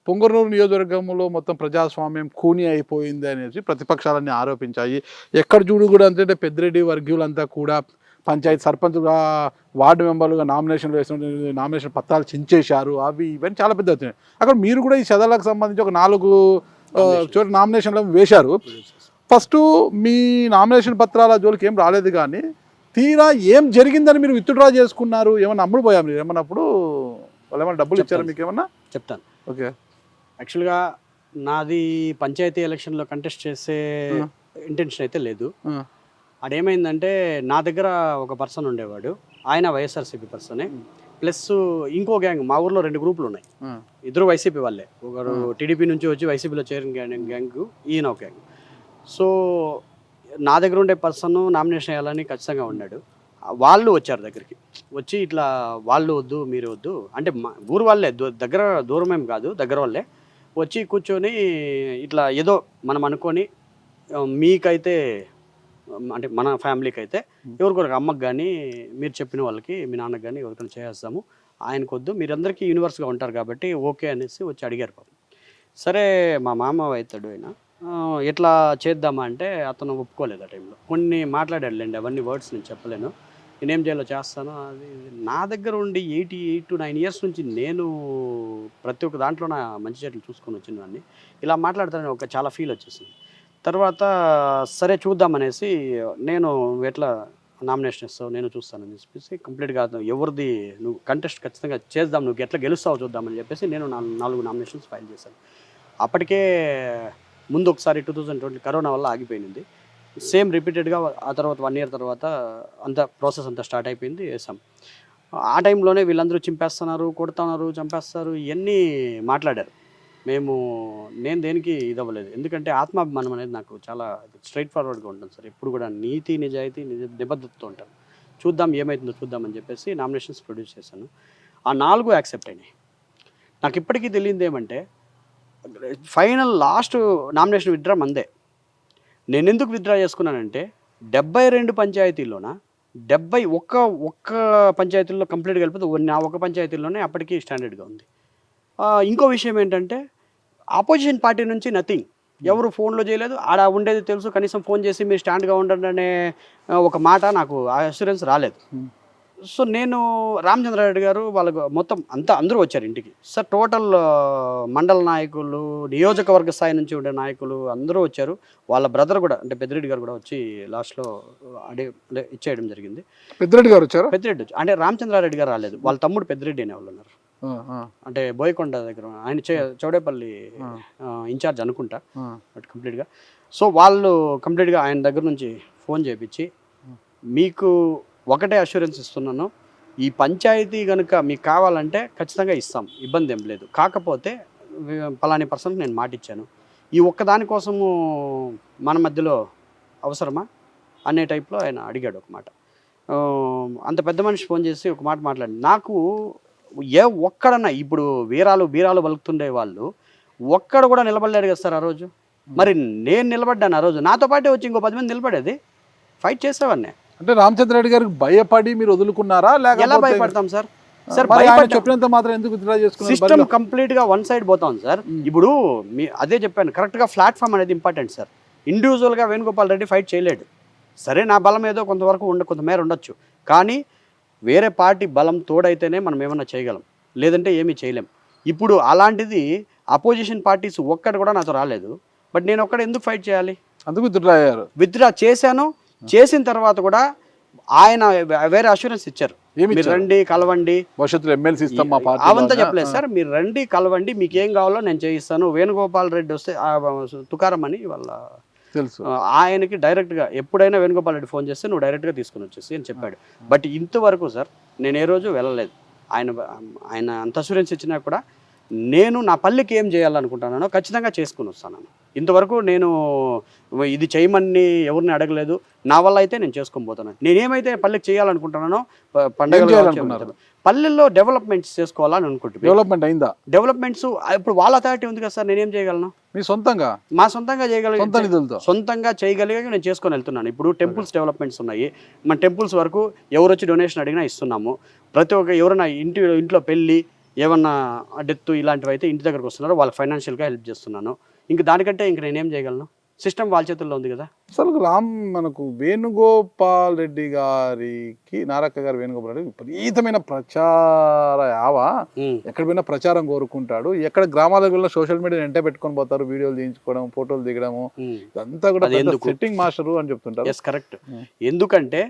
పొంగనూరు నియోజకవర్గంలో మొత్తం ప్రజాస్వామ్యం కూని అయిపోయింది అనేసి ప్రతిపక్షాలన్నీ ఆరోపించాయి. ఎక్కడ చూడు కూడా అంటే పెద్దిరెడ్డి వర్గీయులంతా కూడా పంచాయతీ సర్పంచ్గా, వార్డు మెంబర్లుగా నామినేషన్ పత్రాలు చించేశారు, అవి ఇవన్నీ చాలా పెద్ద అవుతున్నాయి. అక్కడ మీరు కూడా ఈ చదలకు సంబంధించి ఒక 4 చోట్ల నామినేషన్లు వేశారు. ఫస్ట్ మీ నామినేషన్ పత్రాల జోలికి ఏం రాలేదు, కానీ తీరా ఏం జరిగిందని మీరు విత్డ్రా చేసుకున్నారు? ఏమన్నా అమ్ముడు పోయా మీరు? ఏమన్నప్పుడు వాళ్ళు ఏమన్నా డబ్బులు ఇచ్చారా మీకు? ఏమన్నా
చెప్తాను.
ఓకే,
యాక్చువల్గా నాది పంచాయతీ ఎలక్షన్లో కంటెస్ట్ చేసే ఇంటెన్షన్ అయితే లేదు. అదేమైందంటే నా దగ్గర ఒక పర్సన్ ఉండేవాడు, ఆయన వైఎస్ఆర్సీపీ పర్సనే, ప్లస్ ఇంకో గ్యాంగ్, మా ఊర్లో 2 గ్రూపులు ఉన్నాయి, ఇద్దరు వైసీపీ వాళ్ళే, ఒకరు టీడీపీ నుంచి వచ్చి వైసీపీలో చేరిన గ్యాంగ్, ఈయన ఒక గ్యాంగ్. సో నా దగ్గర ఉండే పర్సన్ నామినేషన్ వేయాలని ఖచ్చితంగా ఉన్నాడు. వాళ్ళు వచ్చారు దగ్గరికి, వచ్చి ఇట్లా వాళ్ళు వద్దు మీరు వద్దు అంటే, మా ఊరు వాళ్ళే, దగ్గర దూరమేం కాదు, దగ్గర వాళ్ళే వచ్చి కూర్చొని ఇట్లా ఏదో మనం అనుకొని మీకైతే అంటే మన ఫ్యామిలీకి అయితే ఎవరికొరకు అమ్మకి కానీ మీరు చెప్పిన వాళ్ళకి మీ నాన్నకి కానీ ఎవరికైనా చేస్తాము, ఆయనకు వద్దు మీరందరికీ యూనివర్స్గా ఉంటారు కాబట్టి ఓకే అనేసి వచ్చి అడిగారు పాపం. సరే మా మామ అవుతాడు ఆయన, ఎట్లా చేద్దామా అంటే అతను ఒప్పుకోలేదు. ఆ టైంలో కొన్ని మాట్లాడాడులేండి, అవన్నీ వర్డ్స్ నేను చెప్పలేను, నేనేం చేయాలో చేస్తాను. అది నా దగ్గర ఉండి 8 to 9 years నుంచి నేను ప్రతి ఒక్క దాంట్లో నా మంచి చెట్లు చూసుకొని వచ్చినవన్నీ ఇలా మాట్లాడతానని ఒక చాలా ఫీల్ వచ్చేసింది. తర్వాత సరే చూద్దామనేసి నేను ఎట్లా నామినేషన్ ఇస్తావు నేను చూస్తానని చెప్పేసి కంప్లీట్గా ఎవరిది నువ్వు కంటెస్ట్ ఖచ్చితంగా చేద్దాం, నువ్వు ఎట్లా గెలుస్తావు చూద్దామని చెప్పేసి నేను 4 నామినేషన్స్ ఫైల్ చేశాను. అప్పటికే ముందు ఒకసారి 2020 కరోనా వల్ల ఆగిపోయింది, సేమ్ రిపీటెడ్గా ఆ తర్వాత 1 year తర్వాత అంత ప్రాసెస్ అంతా స్టార్ట్ అయిపోయింది, వేసాం. ఆ టైంలోనే వీళ్ళందరూ చింపేస్తున్నారు, కొడుతున్నారు, చంపేస్తారు, ఇవన్నీ మాట్లాడారు. నేను దేనికి ఇది అవ్వలేదు, ఎందుకంటే ఆత్మాభిమానం అనేది నాకు చాలా స్ట్రైట్ ఫార్వర్డ్గా ఉంటుంది సార్. ఎప్పుడు కూడా నీతి నిజాయితీ నిబద్ధతతో ఉంటాను. చూద్దాం ఏమవుతుందో చూద్దామని చెప్పేసి నామినేషన్స్ ప్రొడ్యూస్ చేశాను. ఆ 4 యాక్సెప్ట్ అయినాయి. నాకు ఇప్పటికీ తెలియదు ఏమంటే, ఫైనల్ లాస్ట్ నామినేషన్ విత్డ్రా మందే. నేను ఎందుకు విత్డ్రా చేసుకున్నానంటే 72 పంచాయతీల్లోన 71 పంచాయతీల్లో కంప్లీట్గా వెళ్ళిపోతే నా ఒక పంచాయతీల్లోనే అప్పటికి స్టాండర్డ్గా ఉంది. ఇంకో విషయం ఏంటంటే ఆపోజిషన్ పార్టీ నుంచి నథింగ్, ఎవరు ఫోన్లో చేయలేదు, ఆడ ఉండేది తెలుసు, కనీసం ఫోన్ చేసి మీరు స్టాండ్గా ఉండండి అనే ఒక మాట నాకు అష్యూరెన్స్ రాలేదు. సో నేను రామచంద్రారెడ్డి గారు వాళ్ళకు మొత్తం అందరూ వచ్చారు ఇంటికి సార్, టోటల్ మండల నాయకులు, నియోజకవర్గ స్థాయి నుంచి ఉండే నాయకులు అందరూ వచ్చారు. వాళ్ళ బ్రదర్ కూడా అంటే పెద్దిరెడ్డి గారు కూడా వచ్చి లాస్ట్లో ఇచ్చేయడం జరిగింది.
పెద్దిరెడ్డి గారు వచ్చారు?
పెద్దిరెడ్డి వచ్చి అంటే రామచంద్రారెడ్డి గారు రాలేదు, వాళ్ళ తమ్ముడు పెద్దిరెడ్డి అనే వాళ్ళు ఉన్నారు. అంటే బోయకొండ దగ్గర ఆయన చౌడేపల్లి ఇన్ఛార్జ్ అనుకుంటా బట్ కంప్లీట్గా. సో వాళ్ళు కంప్లీట్గా ఆయన దగ్గర నుంచి ఫోన్ చేయించి మీకు ఒకటే అష్యూరెన్స్ ఇస్తున్నాను, ఈ పంచాయతీ కనుక మీకు కావాలంటే ఖచ్చితంగా ఇస్తాం, ఇబ్బంది ఏం లేదు, కాకపోతే పలాని పర్సన్కి నేను మాట ఇచ్చాను, ఈ ఒక్కదానికోసము మన మధ్యలో అవసరమా అనే టైప్లో ఆయన అడిగాడు ఒక మాట. అంత పెద్ద మనిషి ఫోన్ చేసి ఒక మాట మాట్లాడి నాకు ఒక్కడన్నా ఇప్పుడు బీరాలు పలుకుతుండే వాళ్ళు ఒక్కడ కూడా నిలబడలేడు కదా సార్ ఆ రోజు. మరి నేను నిలబడ్డాను ఆ రోజు, నాతో పాటే వచ్చి ఇంకో 10 మంది నిలబడేది, ఫైట్ చేసేవాడిని.
అంటే రామచంద్రారెడ్డి గారికి భయపడి మీరు వదులుకున్నారా?
ఎలా భయపడతాం సార్? సార్
చెప్పినంత మాత్రం ఎందుకు విత్డ్రా చేసుకున్నారు?
సిస్టమ్ కంప్లీట్ గా వన్ సైడ్ పోతాం సార్. ఇప్పుడు అదే చెప్పాను, కరెక్ట్ గా ప్లాట్ఫామ్ అనేది ఇంపార్టెంట్ సార్. ఇండివిజువల్ గా వేణుగోపాల్ రెడ్డి ఫైట్ చేయలేడు. సరే నా బలం ఏదో కొంతవరకు కొంతమేర ఉండొచ్చు, కానీ వేరే పార్టీ బలం తోడైతేనే మనం ఏమన్నా చేయగలం, లేదంటే ఏమీ చేయలేం. ఇప్పుడు అలాంటిది అపోజిషన్ పార్టీస్ ఒక్కటి కూడా నాతో రాలేదు, బట్ నేను ఒక్కడ ఎందుకు ఫైట్ చేయాలి? అందుకు విత్డ్రా చేశాను. చేసిన తర్వాత కూడా ఆయన వేరే అష్యూరెన్స్ ఇచ్చారు, మీరు రండి కలవండి,
భవిష్యత్తులో ఎమ్మెల్సీ ఇస్తాం మా పార్టీ
అవంతా చెప్పలేదు సార్. మీరు రండి కలవండి, మీకు ఏం కావాలో నేను చేయిస్తాను. వేణుగోపాల్ రెడ్డి వస్తే తుకారం అని వాళ్ళ
తెలుసు,
ఆయనకి డైరెక్ట్గా ఎప్పుడైనా వేణుగోపాల్ రెడ్డి ఫోన్ చేస్తే నువ్వు డైరెక్ట్గా తీసుకుని వచ్చేసి అని చెప్పాడు. బట్ ఇంతవరకు సార్ నేను ఏ రోజు వెళ్ళలేదు. ఆయన అంత అష్యూరెన్స్ ఇచ్చినా కూడా నేను నా పల్లెకి ఏం చేయాలనుకుంటున్నానో ఖచ్చితంగా చేసుకుని వస్తాను. ఇంతవరకు నేను ఇది చేయమని ఎవరిని అడగలేదు, నా వల్ల అయితే నేను చేసుకొని పోతాను. నేనేమైతే పల్లెకి చేయాలనుకుంటున్నానో పండుగ పల్లెల్లో డెవలప్మెంట్స్ చేసుకోవాలని అనుకుంటున్నాను.
డెవలప్మెంట్ అయిందా?
డెవలప్మెంట్స్ ఇప్పుడు వాళ్ళ అథారిటీ ఉంది కదా సార్, నేనేం చేయగలను?
మీ సొంతంగా
మా సొంతంగా సొంతంగా చేయగలిగే నేను చేసుకొని వెళ్తున్నాను. ఇప్పుడు టెంపుల్స్ డెవలప్మెంట్స్ ఉన్నాయి, మన టెంపుల్స్ వరకు ఎవరు వచ్చి డొనేషన్ అడిగినా ఇస్తున్నాము. ప్రతి ఒక్క ఎవరైనా ఇంట్లో పెళ్ళి ఏమన్నా డెత్ ఇలాంటివి అయితే ఇంటి దగ్గరకు వస్తున్నారో వాళ్ళకి ఫైనాన్షియల్గా హెల్ప్ చేస్తున్నాను. ఇంక దానికంటే ఇంక నేనేం చేయగలను? సిస్టమ్ వాళ్ళ చేతుల్లో ఉంది కదా.
అసలు మనకు వేణుగోపాల్ రెడ్డి గారికి నారక్క గారు వేణుగోపాల్ రెడ్డి విపరీతమైన ప్రచార యావా, ఎక్కడ పోయినా ప్రచారం కోరుకుంటాడు. ఎక్కడ గ్రామాలకు వెళ్ళిన సోషల్ మీడియా వెంట పెట్టుకొని పోతారు, వీడియోలు తీయించుకోవడం, ఫోటోలు దిగడము, ఇదంతా కూడా సెట్టింగ్ మాస్టర్ అని చెప్తుంటారు.
Yes correct. ఎందుకంటే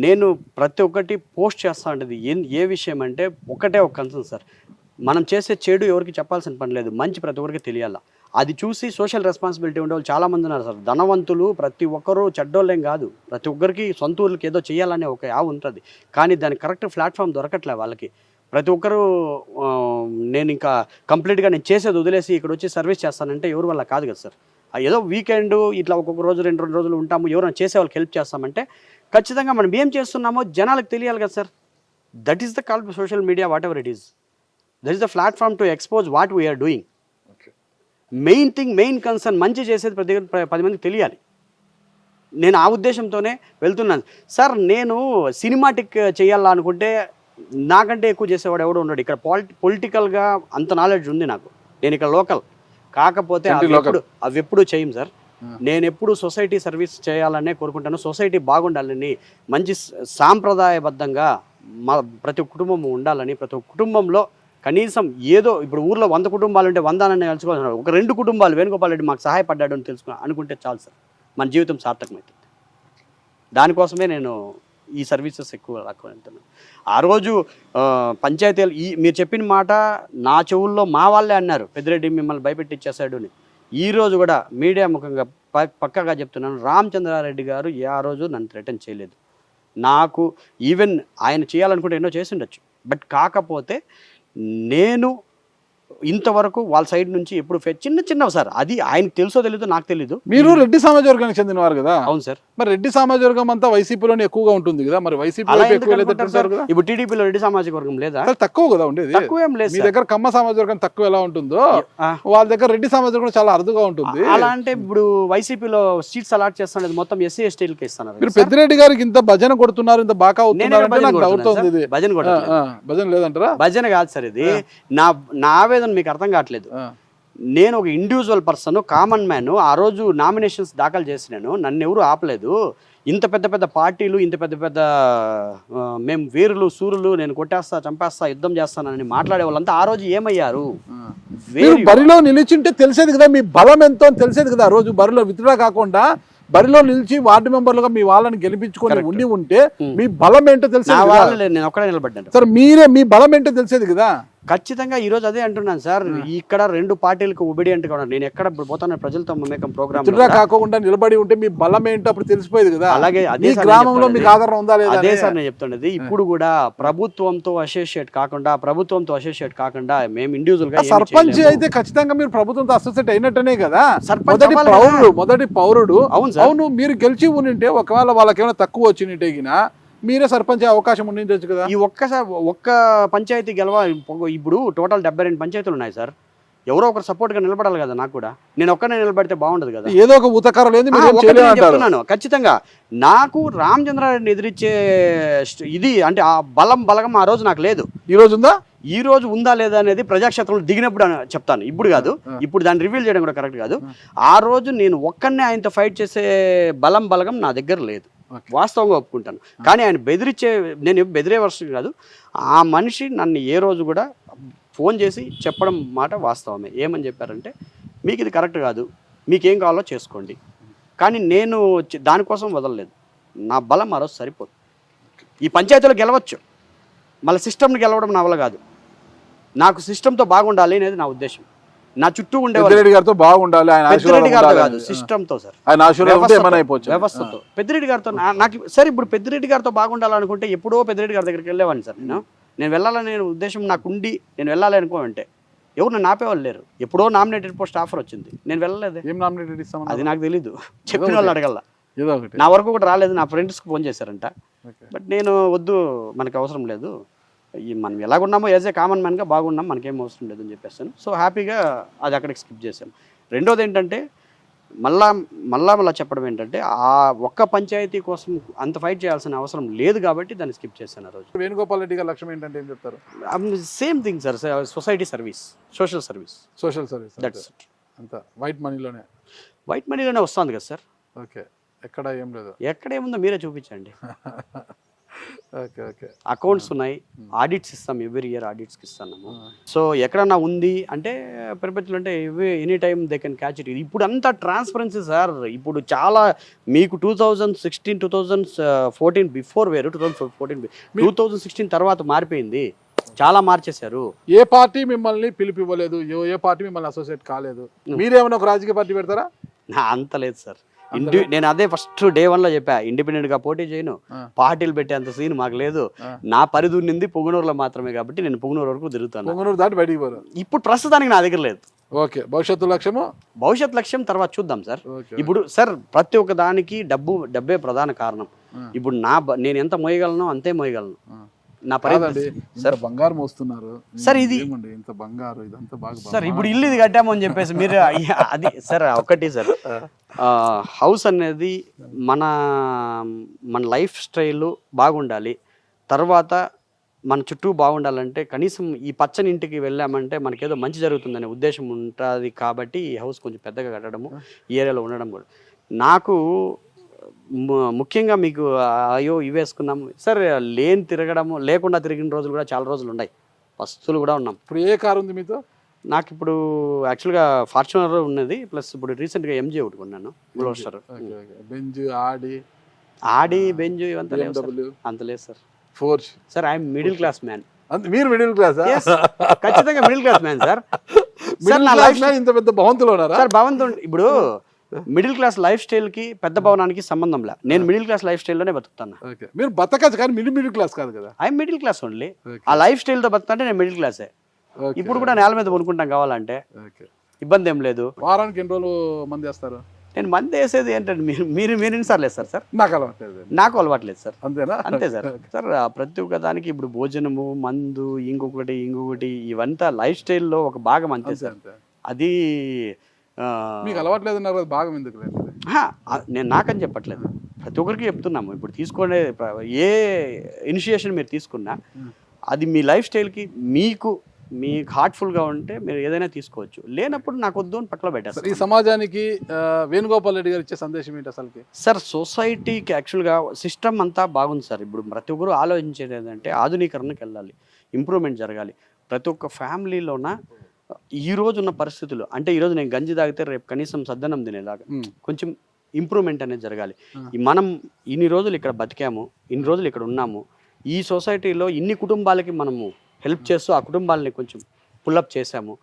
నేను ప్రతి ఒక్కటి పోస్ట్ చేస్తా ఉంటుంది. ఏ విషయం అంటే ఒకటే ఒక కన్సర్న్ సార్, మనం చేసే చెడు ఎవరికి చెప్పాల్సిన పని లేదు, మంచి ప్రతి ఒక్కరికి తెలియాలా. అది చూసి సోషల్ రెస్పాన్సిబిలిటీ ఉండే వాళ్ళు చాలామంది ఉన్నారు సార్. ధనవంతులు ప్రతి ఒక్కరూ చెడ్డోళ్ళేం కాదు, ప్రతి ఒక్కరికి సొంత ఊళ్ళకి ఏదో చేయాలనే ఒక యావ ఉంటుంది, కానీ దానికి కరెక్ట్ ప్లాట్ఫామ్ దొరకట్లే వాళ్ళకి. ప్రతి ఒక్కరూ నేను ఇంకా కంప్లీట్గా నేను చేసేది వదిలేసి ఇక్కడ వచ్చి సర్వీస్ చేస్తానంటే ఎవరి వల్ల కాదు కదా సార్. ఏదో వీకెండ్ ఇట్లా ఒక్కొక్క రోజు 2 రోజులు ఉంటాము, ఎవరైనా చేసే వాళ్ళకి హెల్ప్ చేస్తామంటే ఖచ్చితంగా మనం ఏం చేస్తున్నామో జనాలకు తెలియాలి కదా sir. That is the call social media, whatever it is, that is the platform to expose what we are doing. Main concern మంచి చేసేది ప్రతి 10 మందికి తెలియాలి. నేను ఆ ఉద్దేశంతోనే వెళ్తున్నాను సార్. నేను సినిమాటిక్ చేయాలనుకుంటే నాకంటే ఎక్కువ చేసేవాడు ఎవడో ఉన్నాడు ఇక్కడ. పొలిటికల్గా అంత నాలెడ్జ్ ఉంది నాకు, నేను ఇక్కడ లోకల్. కాకపోతే అవి ఎప్పుడు చేయం సార్. నేను ఎప్పుడు సొసైటీ సర్వీస్ చేయాలనే కోరుకుంటాను, సొసైటీ బాగుండాలని, మంచి సాంప్రదాయబద్ధంగా ప్రతి కుటుంబం ఉండాలని, ప్రతి కుటుంబంలో కనీసం ఏదో ఇప్పుడు ఊర్లో 100 కుటుంబాలు ఉంటే 100 అని తెలుసుకోవాలి, ఒక 2 కుటుంబాలు వేణుగోపాల్ రెడ్డి మాకు సహాయపడ్డాడు అని అనుకుంటే చాలు సార్, మన జీవితం సార్థకమవుతుంది. దానికోసమే నేను ఈ సర్వీసెస్ ఎక్కువ వెళ్తున్నాను. ఆ రోజు పంచాయతీలు మీరు చెప్పిన మాట నా చెవుల్లో మా వాళ్ళే అన్నారు, పెద్దిరెడ్డి మిమ్మల్ని భయపెట్టిచ్చేసాడు అని. ఈ రోజు కూడా మీడియా ముఖంగా పక్కాగా చెప్తున్నాను, రామచంద్రారెడ్డి గారు ఆ రోజు నన్ను థ్రెటన్ చేయలేదు. నాకు ఈవెన్ ఆయన చేయాలనుకుంటే ఎన్నో చేసి ఉండొచ్చు, బట్ కాకపోతే నేను ఇంతవరకు వాళ్ళ సైడ్ నుంచి ఎప్పుడు చిన్నవి సార్, అది ఆయనకు తెలుసో తెలీదో నాకు తెలీదు.
మీరు రెడ్డి సమాజ వర్గానికి చెందినవారు కదా?
అవును సార్.
మరి రెడ్డి సమాజ వర్గం అంతా వైసీపీలోనే ఎక్కువగా ఉంటుంది కదా, మరి వైసీపీలో
ఇప్పుడు టీడీపీలో రెడ్డి సామాజిక వర్గం లేదా?
తక్కువ కదా ఉండేది.
తక్కువేం లేదు.
మీ దగ్గర కమ్మ సమాజ వర్గం తక్కువ ఎలా ఉంటుందో వాళ్ళ దగ్గర రెడ్డి సమాజ వర్గం చాలా అరుదుగా ఉంటుంది.
అలా అంటే ఇప్పుడు వైసీపీలో సీట్స్ అలాట్ చేస్తున్నది మొత్తం ఎస్సీ ఎస్టీలకి ఇస్తున్నారు.
మీరు పెద్దిరెడ్డి గారికి ఇంత భజన కొడుతున్నారు, ఇంత బాగా అవుతున్నారు, భజన లేదంటారా?
భజన కాదు సార్, ఇది నా ఆవేదన మీకు అర్థం కావట్లేదు. నేను ఒక ఇండివిజువల్ పర్సన్, కామన్ మ్యాన్. ఆ రోజు నామినేషన్స్ దాఖలు చేసినాను, నన్ను ఎవరు ఆపలేదు. ఇంత పెద్ద పార్టీలు, ఇంత పెద్ద మేము వీరులు సూరులు, నేను కొట్టేస్తా చంపేస్తా యుద్ధం చేస్తానని మాట్లాడే వాళ్ళంతా ఆ రోజు ఏమయ్యారు?
బరిలో నిలిచింటే తెలిసేది కదా మీ బలం ఎంతో తెలిసేది కదా. ఆ రోజు బరిలో విత్డ్రా కాకుండా బరిలో నిలిచి వార్డు మెంబర్లుగా మీ వాళ్ళని గెలిపించుకొని ఉంటే మీ బలం ఏంటో తెలిసేది.
నేను ఒక్కడే నిలబడ్డాను
సార్, మీ బలం ఏంటో తెలిసేది కదా.
ఖచ్చితంగా ఈ రోజు అదే అంటున్నాను సార్. ఇక్కడ 2 పార్టీలకు ఒబీడియంట్ గా ఉన్నాను. నేను ఎక్కడ పోతాను ప్రజలతో మమేకం ప్రోగ్రామ్
కాకుండా నిలబడి ఉంటే మీ బలం ఏంటో అప్పుడు తెలిసిపోయేది కదా.
అలాగే అదే
గ్రామంలో మీకు ఆదరణ ఉందా లేదా?
అదే సార్ నేను చెప్తున్నది. ఇప్పుడు కూడా ప్రభుత్వంతో అసోసియేట్ కాకుండా మేము ఇండివిజువల్ గా
సర్పంచ్ అయితే ఖచ్చితంగా మీరు ప్రభుత్వంతో అసోసియేట్ అయినట్టనే కదా.
సర్పంచ్
మొదటి పౌరుడు.
అవును సార్.
అవును, మీరు గెలిచి ఉంటే ఒకవేళ వాళ్ళకి ఏమైనా తక్కువ వచ్చినట్టే మీరే సర్పంచ్ అవకాశం ఉండించచ్చు కదా.
ఈ ఒక్క పంచాయతీ ఇప్పుడు టోటల్ 72 పంచాయతీలు ఉన్నాయి సార్. ఎవరో ఒకరు సపోర్ట్ గా నిలబడాలి కదా. నాకు కూడా నేను ఒక్కనే నిలబడితే బాగుండదు కదా.
ఏదో ఒక ఉతకారం లేదు
చెప్తున్నాను. ఖచ్చితంగా నాకు రామచంద్రారెడ్డిని ఎదిరించే ఇది అంటే ఆ బలగం ఆ రోజు నాకు లేదు. ఈ రోజు ఉందా లేదా అనేది ప్రజాక్షేత్రంలో దిగినప్పుడు చెప్తాను. ఇప్పుడు కాదు. ఇప్పుడు దాన్ని రివీల్ చేయడం కూడా కరెక్ట్ కాదు. ఆ రోజు నేను ఒక్కనే ఆయనతో ఫైట్ చేసే బలగం నా దగ్గర లేదు. వాస్తవంగా ఒప్పుకుంటాను. కానీ ఆయన నేను బెదిరే వర్షం కాదు. ఆ మనిషి నన్ను ఏ రోజు కూడా ఫోన్ చేసి చెప్పడం మాట వాస్తవమే. ఏమని చెప్పారంటే, మీకు ఇది కరెక్ట్ కాదు, మీకేం కావాలో చేసుకోండి, కానీ నేను దానికోసం వదలలేదు. నా బలం ఆ రోజు సరిపోదు. ఈ పంచాయతీలో గెలవచ్చు, మళ్ళీ సిస్టమ్ని గెలవడం నా వల్ల కాదు. నాకు సిస్టంతో బాగుండాలి అనేది నా ఉద్దేశం. నా చుట్టూ ఉండే
పెద్దిరెడ్డి గారితో బాగుండాలి,
పెద్దిరెడ్డి గారితో కాదు, సిస్టంతో సార్, వ్యవస్థతో. పెద్దిరెడ్డి గారితో నాకు సార్ ఇప్పుడు పెద్దిరెడ్డి గారితో బాగుండాలనుకుంటే ఎప్పుడో పెద్దిరెడ్డి గారి దగ్గరికి వెళ్ళేవాడిని సార్. నేను వెళ్ళాలనే ఉద్దేశం నాకుండి నేను వెళ్ళాలి అనుకోమంటే ఎవరు నన్ను ఆపేవాళ్ళు లేరు. ఎప్పుడో నామినేటెడ్ పోస్ట్ ఆఫర్ వచ్చింది, నేను వెళ్ళలేదు.
ఏం నామినేటెడ్ ఇస్తాం
అది నాకు తెలీదు, చెప్పిన వాళ్ళు అడగల. నా వరకు కూడా రాలేదు. నా ఫ్రెండ్స్కి ఫోన్ చేశారంట. బట్ నేను వద్దు, మనకు అవసరం లేదు, మనం ఎలాగున్నామో యాజ్ ఏ కామన్ మ్యాన్గా బాగున్నాం, మనకేం అవసరం లేదని చెప్పేస్తాను. సో హ్యాపీగా అది అక్కడికి స్కిప్ చేశాను. రెండోది ఏంటంటే మళ్ళా చెప్పడం ఏంటంటే, ఆ ఒక్క పంచాయతీ కోసం అంత ఫైట్ చేయాల్సిన అవసరం లేదు కాబట్టి దాన్ని స్కిప్ చేశాను ఆ రోజు.
వేణుగోపాల్ రెడ్డి గారి లక్ష్యం ఏంటంటే ఏం చెప్తారు?
Same thing sir, society service, social service that's it.
అంతా వైట్ మనీలోనే
వస్తుంది కదా సార్.
ఓకే, ఎక్కడ ఏం లేదు.
ఎక్కడ ఏముందో మీరే చూపించండి.
ఓకే ఓకే,
అకౌంట్స్ ఉన్నాయి, ఆడిట్స్ ఇస్తాం, ఎవ్రీ ఇయర్ ఆడిట్స్కి ఇస్తున్నాము. సో ఎక్కడన్నా ఉంది అంటే పెరిపెత్తులు అంటే any time they can catch it. ఇప్పుడు అంతా ట్రాన్స్పరెన్సీ సార్. ఇప్పుడు చాలా మీకు 2016 2014 బిఫోర్ వేరు, 2016 తర్వాత మారిపోయింది, చాలా మార్చేశారు.
ఏ పార్టీ మిమ్మల్ని పిలిపివ్వలేదు, ఏ పార్టీ మిమ్మల్ని అసోసియేట్ కాలేదు. మీరేమైనా ఒక రాజకీయ పార్టీ పెడతారా?
అంత లేదు సార్. నేను అదే ఫస్ట్ డే 1 చెప్పా, ఇండిపెండెంట్ గా పోటీ చేయను, పార్టీలు పెట్టే అంత సీన్ మాకు లేదు. నా పరిధి ఉన్నది పొంగనూరులో మాత్రమే కాబట్టి నేను పొంగనూరు వరకు తిరుగుతాను.
పొంగనూరు దాటి బయటికి పోరు.
ఇప్పుడు ప్రస్తుతానికి నా దగ్గర లేదు.
ఓకే, భవిష్యత్ లక్ష్యం
తర్వాత చూద్దాం సార్. ఇప్పుడు సార్ ప్రతి ఒక్క దానికి డబ్బే ప్రధాన కారణం. ఇప్పుడు నేను ఎంత మోయగలను అంతే మోయగలను. నా పరిధి
సార్. బంగారు మోస్తున్నారు
సార్, ఇది
ఇంత బంగారు, ఇదంతా బాగా
సార్. ఇప్పుడు ఇల్లు ఇది కట్టాము అని చెప్పేసి మీరు అది సార్ ఒకటి సార్, హౌస్ అనేది మన లైఫ్ స్టైల్ బాగుండాలి. తర్వాత మన చుట్టూ బాగుండాలంటే కనీసం ఈ పచ్చని ఇంటికి వెళ్ళామంటే మనకేదో మంచి జరుగుతుందనే ఉద్దేశం ఉంటుంది. కాబట్టి ఈ హౌస్ కొంచెం పెద్దగా కట్టడము, ఈ ఏరియాలో ఉండడం కూడా నాకు ముఖ్యంగా. మీకు అయ్యో ఇవి వేసుకున్నాము సార్, లేకుండా తిరిగిన రోజులు కూడా చాలా రోజులు ఉన్నాయి, వస్తువులు కూడా ఉన్నాం.
ఇప్పుడు ఏ కారు ఉంది మీతో?
నాకు ఇప్పుడు యాక్చువల్గా ఫార్చునర్ ఉన్నది, ప్లస్ ఇప్పుడు రీసెంట్గా ఎంజీ ఒకటి కొన్నాను, గ్లోస్టర్. ఆడి బెంజ్ ఇవంతా అంత లేదు sir.
Force
sir, I'm middle class man.
మీరు మిడిల్ క్లాస్?
ఖచ్చితంగా మిడిల్ క్లాస్ మ్యాన్ సార్.
ఇంత పెద్ద భవంతులు ఉన్నారా
సార్? భవంతు ఇప్పుడు మిడిల్ క్లాస్ లైఫ్ స్టైల్ కి పెద్ద భవనానికి సంబంధం లే. నేను మిడిల్ క్లాస్ లైఫ్ స్టైల్లోనే బతుకుతాను.
మీరు బతకచ్చు కానీ మిడిల్ క్లాస్ కాదు కదా.
I'm middle class only. ఆ లైఫ్ స్టైల్తో బతుకుతుంటే నేను మిడిల్ క్లాసే. ఇప్పుడు కూడా నేల మీద కొనుక్కుంటాం కావాలంటే, ఇబ్బంది ఏం లేదు.
వారానికి ఎన్ని రోజులు మంది వేస్తారు?
నేను మంది వేసేది ఏంటంటే మీరు ఎన్నిసార్లు వేస్తారు సార్? నాకు అలవాట్లేదు సార్.
అంతేనా?
అంతే సార్. సార్ ప్రతి ఒక్క దానికి ఇప్పుడు భోజనము, మందు, ఇంకొకటి ఇవంతా లైఫ్ స్టైల్లో ఒక భాగం అంతే సార్. అది
మీకు అలవాట్లేదు భాగం ఎందుకు?
నేను నాకని చెప్పట్లేదు, ప్రతి ఒక్కరికి చెప్తున్నాము. ఇప్పుడు తీసుకునే ఏ ఇనిషియేషన్ మీరు తీసుకున్నా అది మీ లైఫ్ స్టైల్కి మీకు హార్ట్ఫుల్గా ఉంటే మీరు ఏదైనా తీసుకోవచ్చు, లేనప్పుడు నాకు వద్దు అని పక్కన పెట్టేస్తారు.
ఈ సమాజానికి వేణుగోపాల్ రెడ్డి గారు ఇచ్చే సందేశం ఏంటి అసలుకి?
సార్, సొసైటీకి యాక్చువల్గా సిస్టమ్ అంతా బాగుంది సార్. ఇప్పుడు ప్రతి ఒక్కరు ఆలోచించేది ఏంటంటే ఆధునీకరణకి వెళ్ళాలి, ఇంప్రూవ్మెంట్ జరగాలి. ప్రతి ఒక్క ఫ్యామిలీలోన ఈ రోజు ఉన్న పరిస్థితులు అంటే, ఈరోజు నేను గంజి తాగితే రేపు కనీసం సద్దనం తినేలాగా కొంచెం ఇంప్రూవ్మెంట్ అనేది జరగాలి. మనం ఇన్ని రోజులు ఇక్కడ బతికాము, ఇన్ని రోజులు ఇక్కడ ఉన్నాము, ఈ సొసైటీలో ఇన్ని కుటుంబాలకి మనము హెల్ప్ చేస్తూ ఆ కుటుంబాలని కొంచెం పుల్లప్ చేశాము.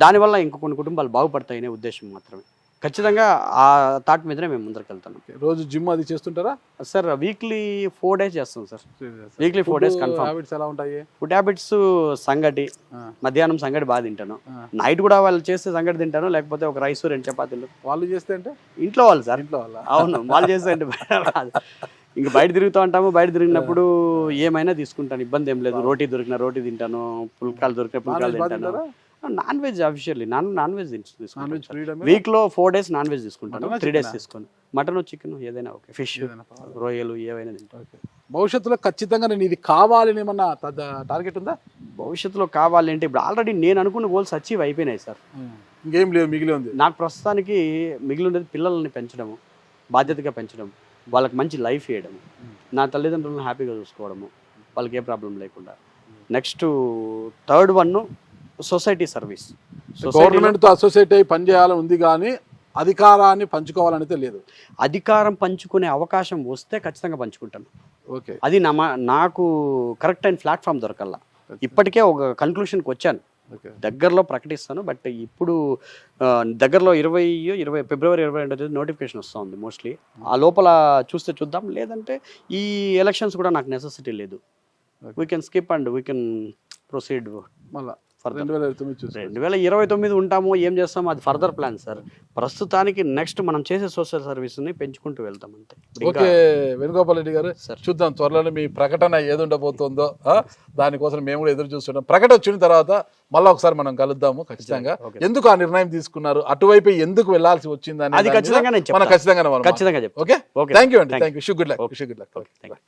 దానివల్ల ఇంక కొన్ని కుటుంబాలు బాగుపడతాయనే ఉద్దేశం మాత్రమే. ఖచ్చితంగా ఆ థాట్ మీదనే మేము ముందరికి వెళ్తున్నాం.
రోజు జిమ్ అది చేస్తుంటారా
సార్? వీక్లీ 4 days చేస్తాం sir. Weekly 4 days confirm.
Habits ఎలా ఉంటాయి?
ఫుడ్ హ్యాబిట్స్ సంగటి, మధ్యాహ్నం సంగటి బాగా తింటాను, నైట్ కూడా వాళ్ళు చేస్తే సంగటి తింటాను, లేకపోతే ఒక రైస్ 2 చపాతీలు.
వాళ్ళు చేస్తే అంటే
ఇంట్లో వాళ్ళు సార్.
ఇంట్లో వాళ్ళ?
అవును, వాళ్ళు చేస్తే అంటే ఇంక బయట తిరుగుతూ ఉంటాము. బయట తిరిగినప్పుడు ఏమైనా తీసుకుంటాను, ఇబ్బంది ఏం లేదు. రోటీ దొరికిన రోటీ తింటాను, పుల్కాలు దొరికిన పుల్కాలు తింటాను. Non veg officially non veg తీసుకుంటాను. వీక్లో 4 days నాన్ వెజ్ తీసుకుంటాను, 3 days తీసుకోను. మటన్, చికెన్ ఏదైనా ఓకే, ఫిష్, రొయ్యలు ఏవైనా తింటాను.
భవిష్యత్తులో ఖచ్చితంగా నేను ఇది కావాలని ఏమన్నా టార్గెట్ ఉందా?
భవిష్యత్తులో కావాలి అంటే ఇప్పుడు ఆల్రెడీ నేను అనుకున్న గోల్స్ అచీవ్ అయిపోయినాయి సార్.
ఇంకేం లేదు, మిగిలి ఉంది.
నాకు ప్రస్తుతానికి మిగిలి ఉండేది పిల్లల్ని పెంచడము, బాధ్యతగా పెంచడం, వాళ్ళకి మంచి లైఫ్ ఇవ్వడము, నా తల్లిదండ్రులను హ్యాపీగా చూసుకోవడము, వాళ్ళకి ఏ ప్రాబ్లం లేకుండా. Next 3rd one society service.
గవర్నమెంట్తో అసోసియేట్ అయ్యి పనిచేయాలని ఉంది కానీ అధికారాన్ని పంచుకోవాలనైతే లేదు.
అధికారం పంచుకునే అవకాశం వస్తే ఖచ్చితంగా పంచుకుంటాను.
ఓకే, అది
నాకు కరెక్ట్ అయిన ప్లాట్ఫామ్ దొరకల్లా. ఇప్పటికే ఒక కన్క్లూషన్కి వచ్చాను, దగ్గరలో ప్రకటిస్తాను. బట్ ఇప్పుడు దగ్గరలో ఫిబ్రవరి 22 నోటిఫికేషన్ వస్తూ ఉంది మోస్ట్లీ. ఆ లోపల చూస్తే చూద్దాం, లేదంటే ఈ ఎలక్షన్స్ కూడా నాకు నెసెసిటీ లేదు. We can skip and we can proceed
మళ్ళీ
2029 ఉంటాము. ఏం చేస్తాము అది ఫర్దర్ ప్లాన్ సార్. ప్రస్తుతానికి నెక్స్ట్ మనం చేసే సోషల్ సర్వీస్ని పెంచుకుంటూ వెళ్తాం అంతే.
ఓకే వేణుగోపాల్ రెడ్డి గారు, చూద్దాం త్వరలోనే మీ ప్రకటన ఏది ఉండబోతుందో. దానికోసం మేము కూడా ఎదురు చూస్తున్నాం. ప్రకటన వచ్చిన తర్వాత మళ్ళీ ఒకసారి మనం కలుద్దాము ఖచ్చితంగా. ఎందుకు ఆ నిర్ణయం తీసుకున్నారు, అటువైపు ఎందుకు వెళ్లాల్సి వచ్చిందని
అది ఖచ్చితంగా
ఖచ్చితంగా
చెప్తాను.
ఓకే, థ్యాంక్ యూ అండి, థ్యాంక్ యూ. Good luck.